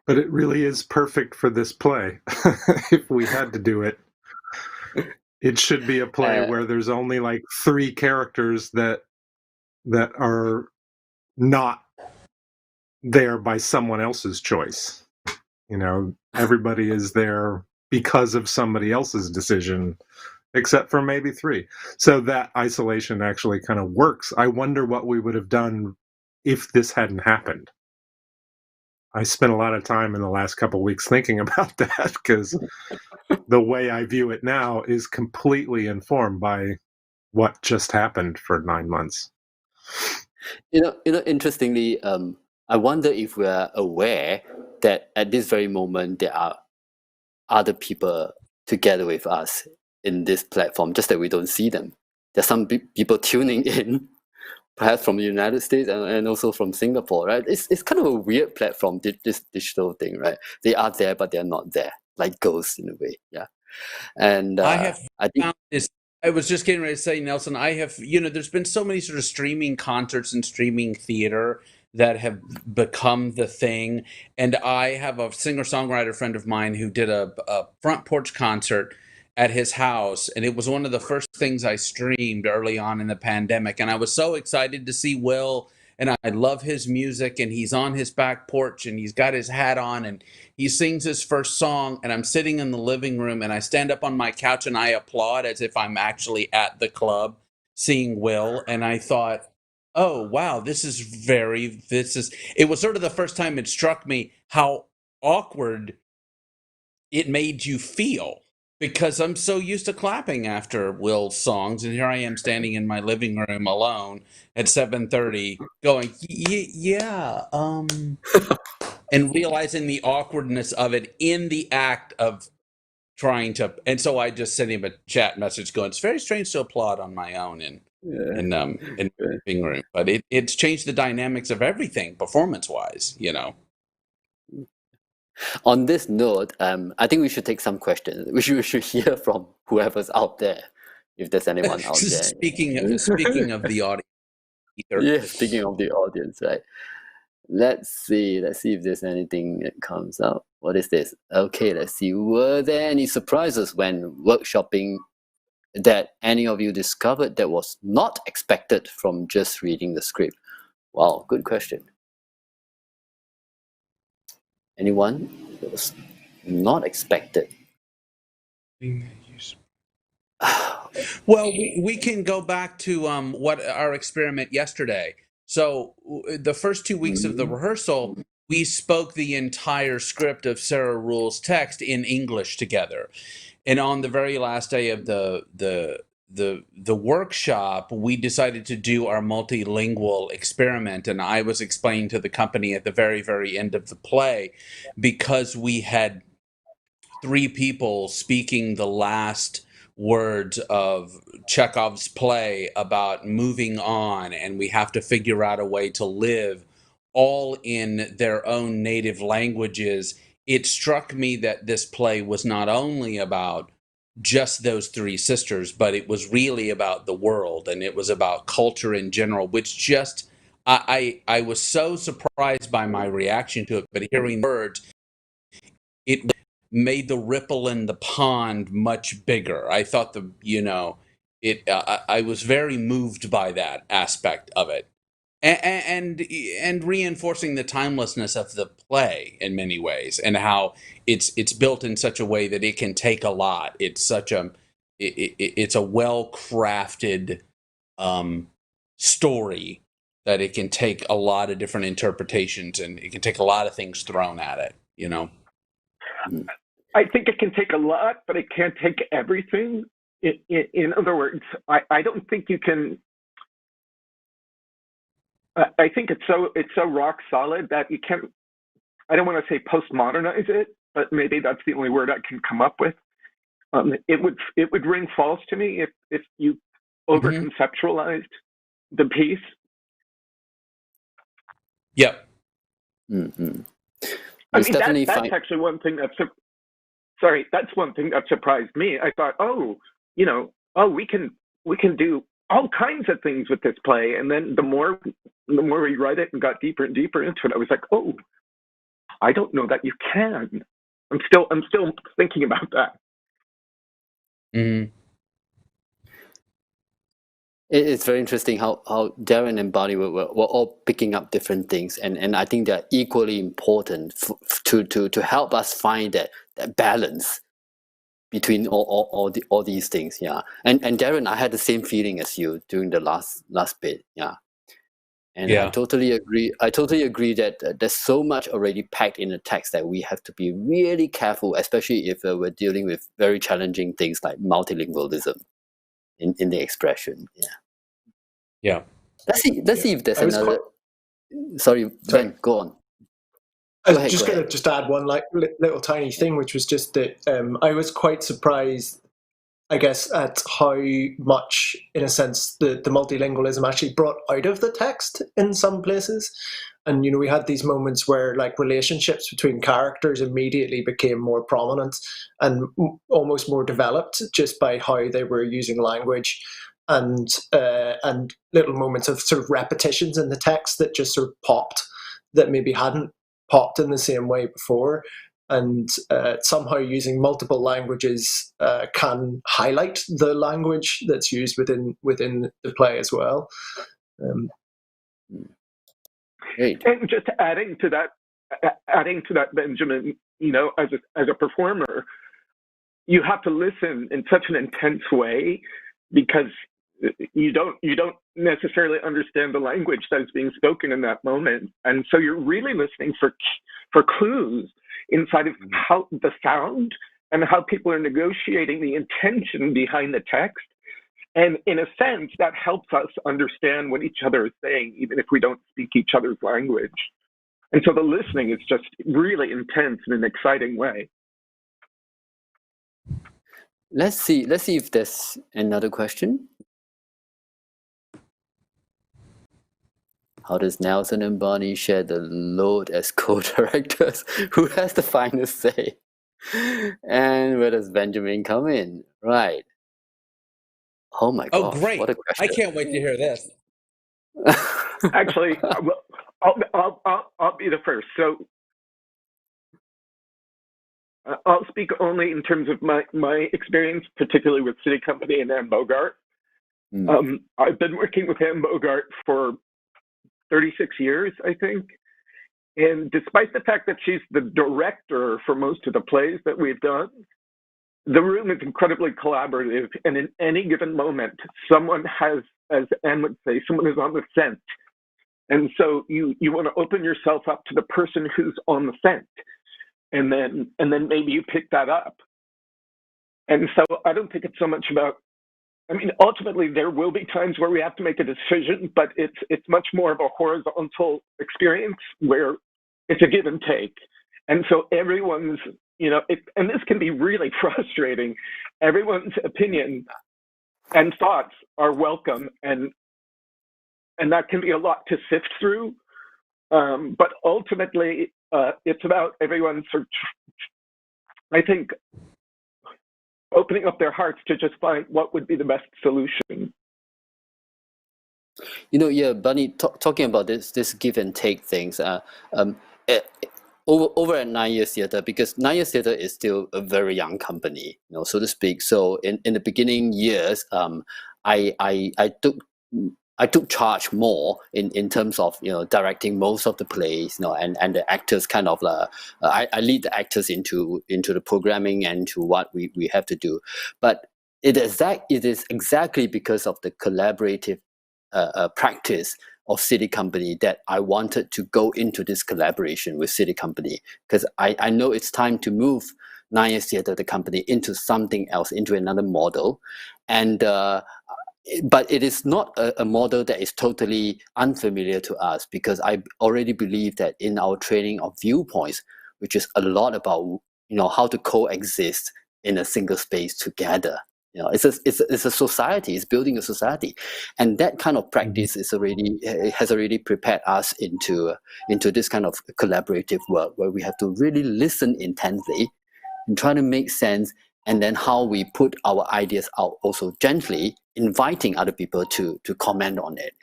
But it really is perfect for this play. If we had to do it, it should be a play where there's only like 3 characters that are not there by someone else's choice. Everybody is there because of somebody else's decision, except for maybe 3. So that isolation actually kind of works. I wonder what we would have done if this hadn't happened. I spent a lot of time in the last couple of weeks thinking about that, because the way I view it now is completely informed by what just happened for 9 months. Interestingly, I wonder if we are aware that at this very moment there are other people together with us in this platform, just that we don't see them. There's some people tuning in, perhaps from the United States and also from Singapore, right? It's kind of a weird platform, this digital thing, right? They are there, but they're not there, like ghosts in a way, yeah. And I have I think found this. I was just getting ready to say, Nelson, there's been so many sort of streaming concerts and streaming theater that have become the thing. And I have a singer-songwriter friend of mine who did a front porch concert at his house. And it was one of the first things I streamed early on in the pandemic. And I was so excited to see Will. And I love his music. And he's on his back porch and he's got his hat on and he sings his first song, and I'm sitting in the living room and I stand up on my couch and I applaud as if I'm actually at the club seeing Will. And I thought, oh, wow, it was sort of the first time it struck me how awkward it made you feel, because I'm so used to clapping after Will's songs. And here I am standing in my living room alone at 7:30 going, yeah, and realizing the awkwardness of it in the act of trying to, and so I just sent him a chat message going, it's very strange to applaud on my own in the living room, but it's changed the dynamics of everything performance wise. on this note, I think we should take some questions. We should hear from whoever's out there, if there's anyone out there. Speaking of the audience, yeah, speaking of the audience, right? Let's see if there's anything that comes up. What is this? Okay, let's see. Were there any surprises when workshopping that any of you discovered that was not expected from just reading the script? Wow, good question. Anyone that was not expected? Well, we can go back to what our experiment yesterday. So the first 2 weeks of the rehearsal, we spoke the entire script of Sarah Rule's text in English together. And on the very last day of the workshop, we decided to do our multilingual experiment. And I was explaining to the company at the very, very end of the play, because we had 3 people speaking the last words of Chekhov's play about moving on, and we have to figure out a way to live all in their own native languages. It struck me that this play was not only about just those 3 sisters, but it was really about the world, and it was about culture in general, which just I was so surprised by my reaction to it, but hearing words, it made the ripple in the pond much bigger. I thought I was very moved by that aspect of it, and reinforcing the timelessness of the play in many ways, and how it's built in such a way that it can take a lot. It's a well crafted story that it can take a lot of different interpretations, and it can take a lot of things thrown at it. I think it can take a lot, but it can't take everything. In other words, I don't think you can. I think it's so rock solid that you can't. I don't want to say postmodernize it, but maybe that's the only word I can come up with. It would ring false to me if you over conceptualized the piece. Yep. Mm-hmm. I mean, that's actually one thing that's one thing that surprised me. I thought, we can do all kinds of things with this play. And then the more we read it and got deeper and deeper into it, I was like, oh, I don't know that you can. I'm still thinking about that. Mm-hmm. It's very interesting how Darron and Barney were all picking up different things, and I think they're equally important to help us find that balance between all these things. Yeah, and Darron, I had the same feeling as you during the last bit. Yeah, And Yeah. I totally agree. I totally agree that there's so much already packed in the text that we have to be really careful, especially if we're dealing with very challenging things like multilingualism in the expression. Yeah. Yeah. Let's see if there's I was another. Sorry, Sorry. Ben, go on. I Go was ahead. just Go going to ahead. just add one little tiny thing, which was just that I was quite surprised, I guess, at how much, in a sense, the multilingualism actually brought out of the text in some places. And, we had these moments where, like, relationships between characters immediately became more prominent and almost more developed just by how they were using language, and little moments of sort of repetitions in the text that just sort of popped, that maybe hadn't popped in the same way before. And somehow using multiple languages can highlight the language that's used within the play as well. Great. And just adding to that, Benjamin, as a performer, you have to listen in such an intense way because you don't necessarily understand the language that is being spoken in that moment, and so you're really listening for clues inside of how the sound and how people are negotiating the intention behind the text. And in a sense, that helps us understand what each other is saying, even if we don't speak each other's language. And so the listening is just really intense in an exciting way. Let's see if there's another question. How does Nelson and Barney share the load as co-directors? Who has the final say? And where does Benjamin come in? Right. Oh my gosh, great. what a I question. can't wait to hear this. Actually, I'll be the first. So I'll speak only in terms of my experience, particularly with SITI Company and Anne Bogart. I've been working with Anne Bogart for 36 years, I think. And despite the fact that she's the director for most of the plays that we've done, the room is incredibly collaborative. And in any given moment, someone has, as Anne would say, someone is on the scent. And so you want to open yourself up to the person who's on the scent. And then maybe you pick that up. And so I don't think it's so much about, ultimately there will be times where we have to make a decision, but it's much more of a horizontal experience where it's a give and take. And so everyone's, and this can be really frustrating, everyone's opinion and thoughts are welcome, and that can be a lot to sift through. But ultimately, it's about everyone sort of, I think, opening up their hearts to just find what would be the best solution. Yeah, Bunny, talking about this give and take things. Over at 9 Years Theatre, because 9 Years Theatre is still a very young company, so to speak. So in the beginning years, I took charge more in terms of directing most of the plays, and the actors kind of I lead the actors into the programming and to what we have to do. But it is exactly because of the collaborative practice of SITI Company that I wanted to go into this collaboration with SITI Company, because I know it's time to move 9 Years Theatre, the company, into something else, into another model. And but it is not a model that is totally unfamiliar to us, because I already believe that in our training of viewpoints, which is a lot about how to coexist in a single space together. It's a society. It's building a society, and that kind of practice has already prepared us into this kind of collaborative work where we have to really listen intensely and try to make sense, and then how we put our ideas out also gently, inviting other people to comment on it.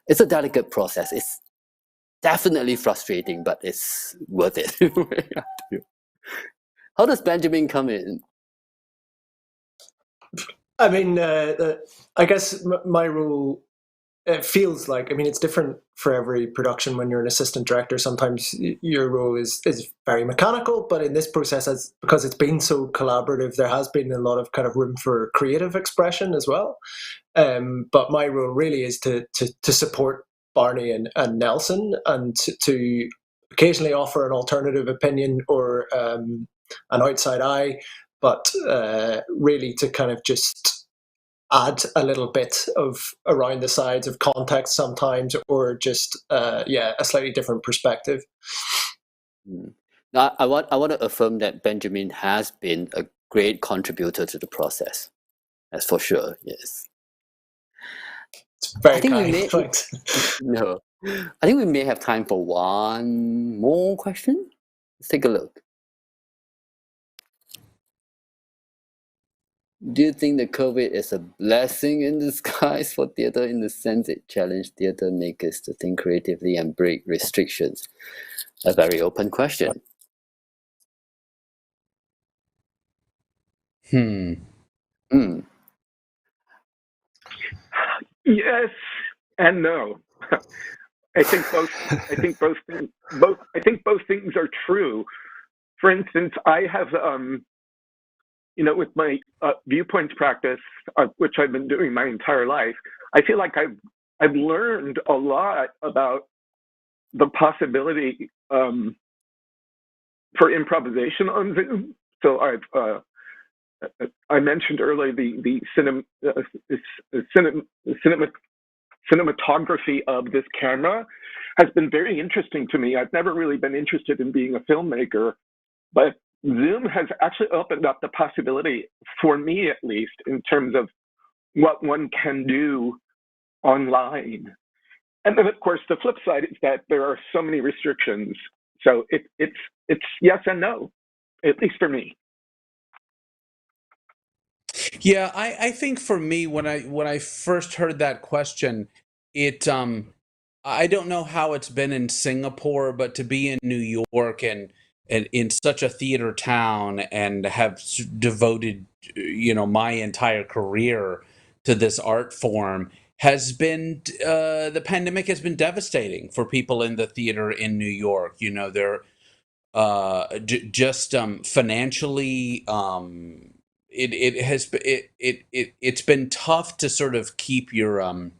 It's a delicate process. It's definitely frustrating, but it's worth it. How does Benjamin come in? I guess my role, it feels like, it's different for every production. When you're an assistant director, sometimes your role is very mechanical, but in this process, because it's been so collaborative, there has been a lot of kind of room for creative expression as well. But my role really is to support Barney and Nelson, and to occasionally offer an alternative opinion or an outside eye, but really to kind of just add a little bit of around the sides of context sometimes, or just a slightly different perspective. Now, I want to affirm that Benjamin has been a great contributor to the process. That's for sure. Yes. It's very I think we kind. may Thanks. no. I think we may have time for one more question. Let's take a look. Do you think that COVID is a blessing in disguise for theatre in the sense it challenged theatre makers to think creatively and break restrictions? A very open question. Yes and no. I think both things are true. For instance, I have with my viewpoints practice, which I've been doing my entire life, I feel like I've learned a lot about the possibility for improvisation on Zoom. So I mentioned earlier the cinematography of this camera has been very interesting to me. I've never really been interested in being a filmmaker, but Zoom has actually opened up the possibility, for me at least, in terms of what one can do online. And then, of course, the flip side is that there are so many restrictions. So it's yes and no, at least for me. Yeah, I think for me, when I first heard that question, it I don't know how it's been in Singapore, but to be in New York and in such a theater town and have devoted my entire career to this art form has been the pandemic has been devastating for people in the theater in New York. They're just financially. It's been tough to sort of keep your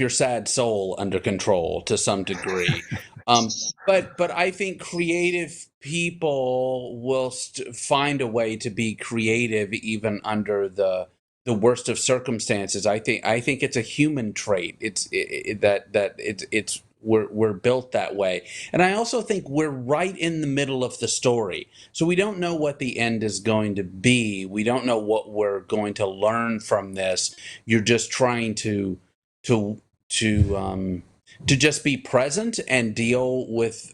sad soul under control to some degree. But I think creative people will find a way to be creative even under the worst of circumstances. I think it's a human trait. It's we're built that way. And I also think we're right in the middle of the story. So we don't know what the end is going to be. We don't know what we're going to learn from this. You're just trying to just be present and deal with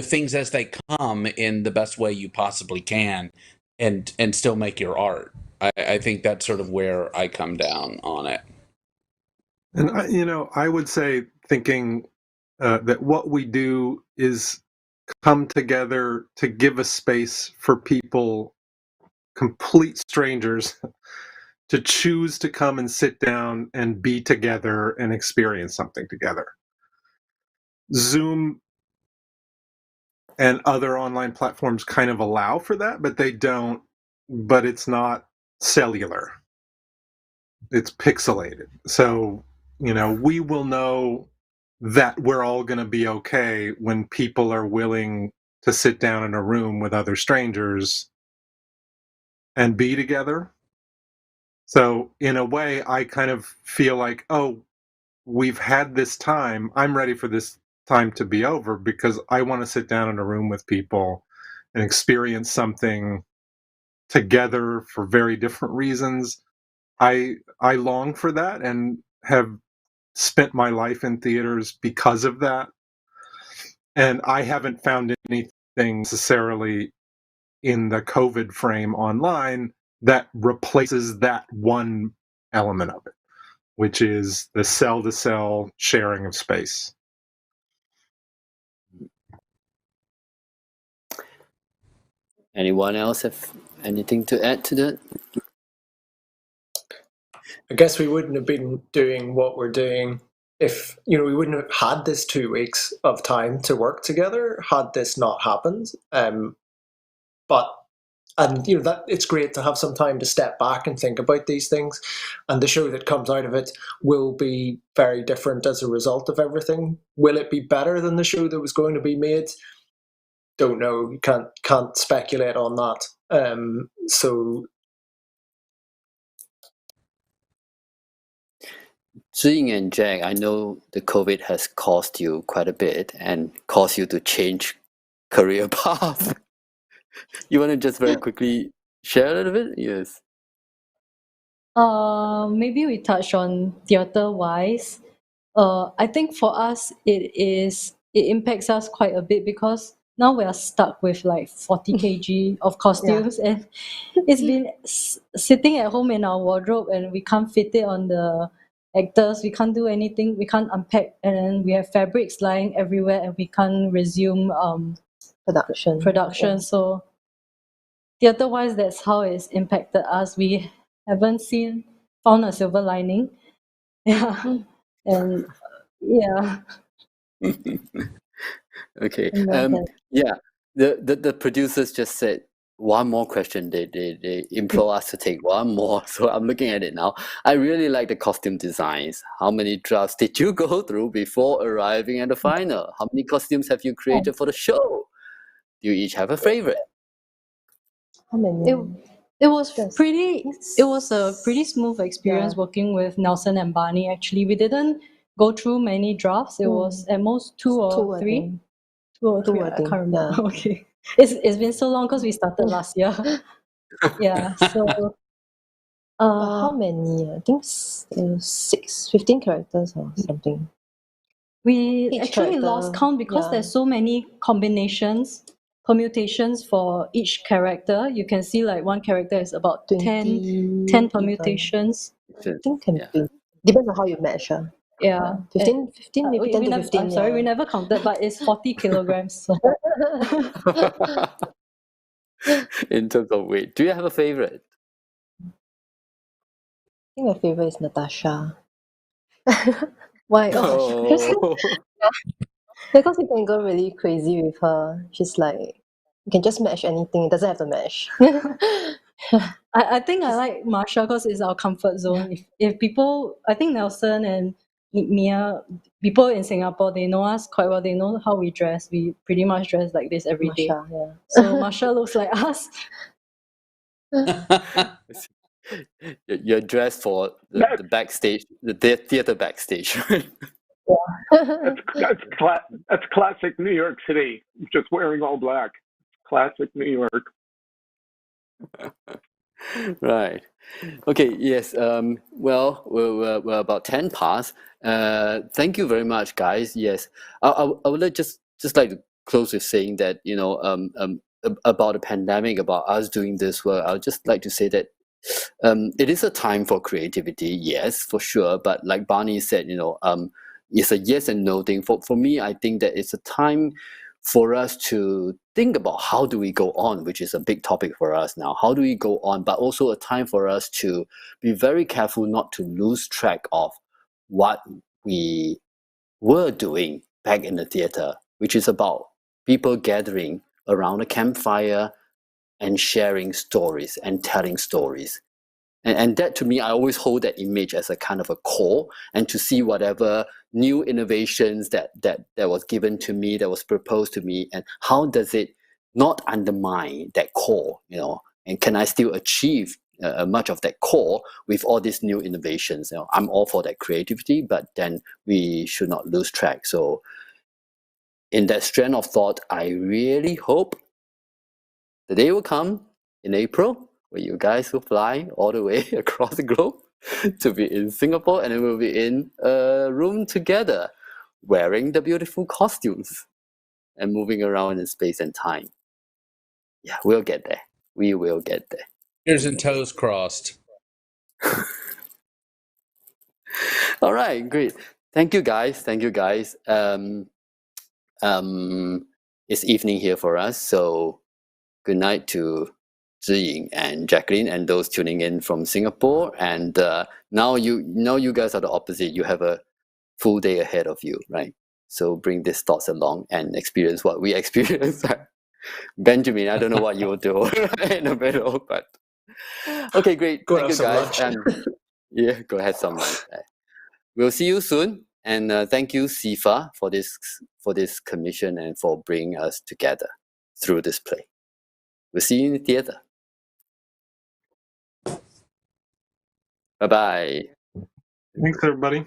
things as they come in the best way you possibly can, and still make your art. I think that's sort of where I come down on it. And I would say, thinking that what we do is come together to give a space for people, complete strangers, to choose to come and sit down and be together and experience something together. Zoom and other online platforms kind of allow for that, but they don't. But it's not cellular. It's pixelated. So, we will know that we're all going to be okay when people are willing to sit down in a room with other strangers and be together. So in a way, I kind of feel like, oh, we've had this time. I'm ready for this time to be over because I want to sit down in a room with people and experience something together for very different reasons. I long for that and have spent my life in theaters because of that. And I haven't found anything necessarily in the COVID frame online that replaces that one element of it, which is the cell-to-cell sharing of space. Anyone else have anything to add to that? I guess we wouldn't have been doing what we're doing if we wouldn't have had this 2 weeks of time to work together had this not happened. But and that it's great to have some time to step back and think about these things, and the show that comes out of it will be very different as a result of everything. Will it be better than the show that was going to be made? Don't know. You can't speculate on that. So Zhiying and Jack, I know the COVID has cost you quite a bit and caused you to change career path. You want to just very quickly share a little bit? Yes. Maybe we touch on theatre wise. I think for us it impacts us quite a bit because now we are stuck with like 40 kg of costumes and it's been sitting at home in our wardrobe and we can't fit it on the actors. We can't do anything. We can't unpack, and then we have fabrics lying everywhere and we can't resume production. So theatre wise, that's how it's impacted us. We haven't found a silver lining. Yeah. And yeah. Okay. And Yeah. The producers just said one more question. They implore us to take one more. So I'm looking at it now. I really like the costume designs. How many drafts did you go through before arriving at the final? How many costumes have you created for the show? Do you each have a favorite? How many? it was Yes. it was a pretty smooth experience working with Nelson and Barney. Actually, we didn't go through many drafts. It was at most two or three. Two or three, I can't remember. Yeah. Okay. It's been so long because we started last year. Yeah. So How many? I think 15 characters or something. we Each actually lost character, count because yeah. there's so many combinations, permutations for each character. You can see like one character is about 10 even. permutations. I think can be. Depends on how you match. Yeah. 15, maybe 10 to 15. I'm sorry, we never counted, but it's 40 kilograms. So. In terms of weight, do you have a favorite? I think my favorite is Natasha. Why? Oh. Because you can go really crazy with her. She's like, you can just match anything. It doesn't have to match. I think I like Marsha because it's our comfort zone. If people, I think Nelson and Mia, people in Singapore, they know us quite well. They know how we dress. We pretty much dress like this every day. Marsha, yeah. So Marsha looks like us. You're dressed for the backstage, the theater backstage. That's classic New York City. Just wearing all black. Classic New York. Right. Okay. Yes. Well, we're about 10 past. Thank you very much, guys. Yes. I would just like to close with saying that about the pandemic, about us doing this work. I would just like to say that it is a time for creativity. Yes, for sure. But like Barney said, it's a yes and no thing. For me, I think that it's a time for us to think about how do we go on, which is a big topic for us now. How do we go on? But also a time for us to be very careful not to lose track of what we were doing back in the theater, which is about people gathering around a campfire and sharing stories and telling stories. And that, to me, I always hold that image as a kind of a core, and to see whatever new innovations that was given to me, that was proposed to me, and how does it not undermine that core, and can I still achieve much of that core with all these new innovations? I'm all for that creativity, but then we should not lose track. So in that strand of thought, I really hope the day will come in April where you guys will fly all the way across the globe to be in Singapore, and then we'll be in a room together wearing the beautiful costumes and moving around in space and time. Yeah, we'll get there. We will get there. Ears and toes crossed. All right, great. Thank you, guys. It's evening here for us, so good night to Zhiying and Jacqueline and those tuning in from Singapore. And now you guys are the opposite. You have a full day ahead of you, right? So bring these thoughts along and experience what we experience Benjamin, I don't know what you'll do in the middle, but okay, great. Go Thank have you, some guys. lunch. Yeah, go have some lunch. We'll see you soon, and thank you, SIFA, for this commission and for bringing us together through this play. We'll see you in the theater. Bye bye. Thanks, everybody.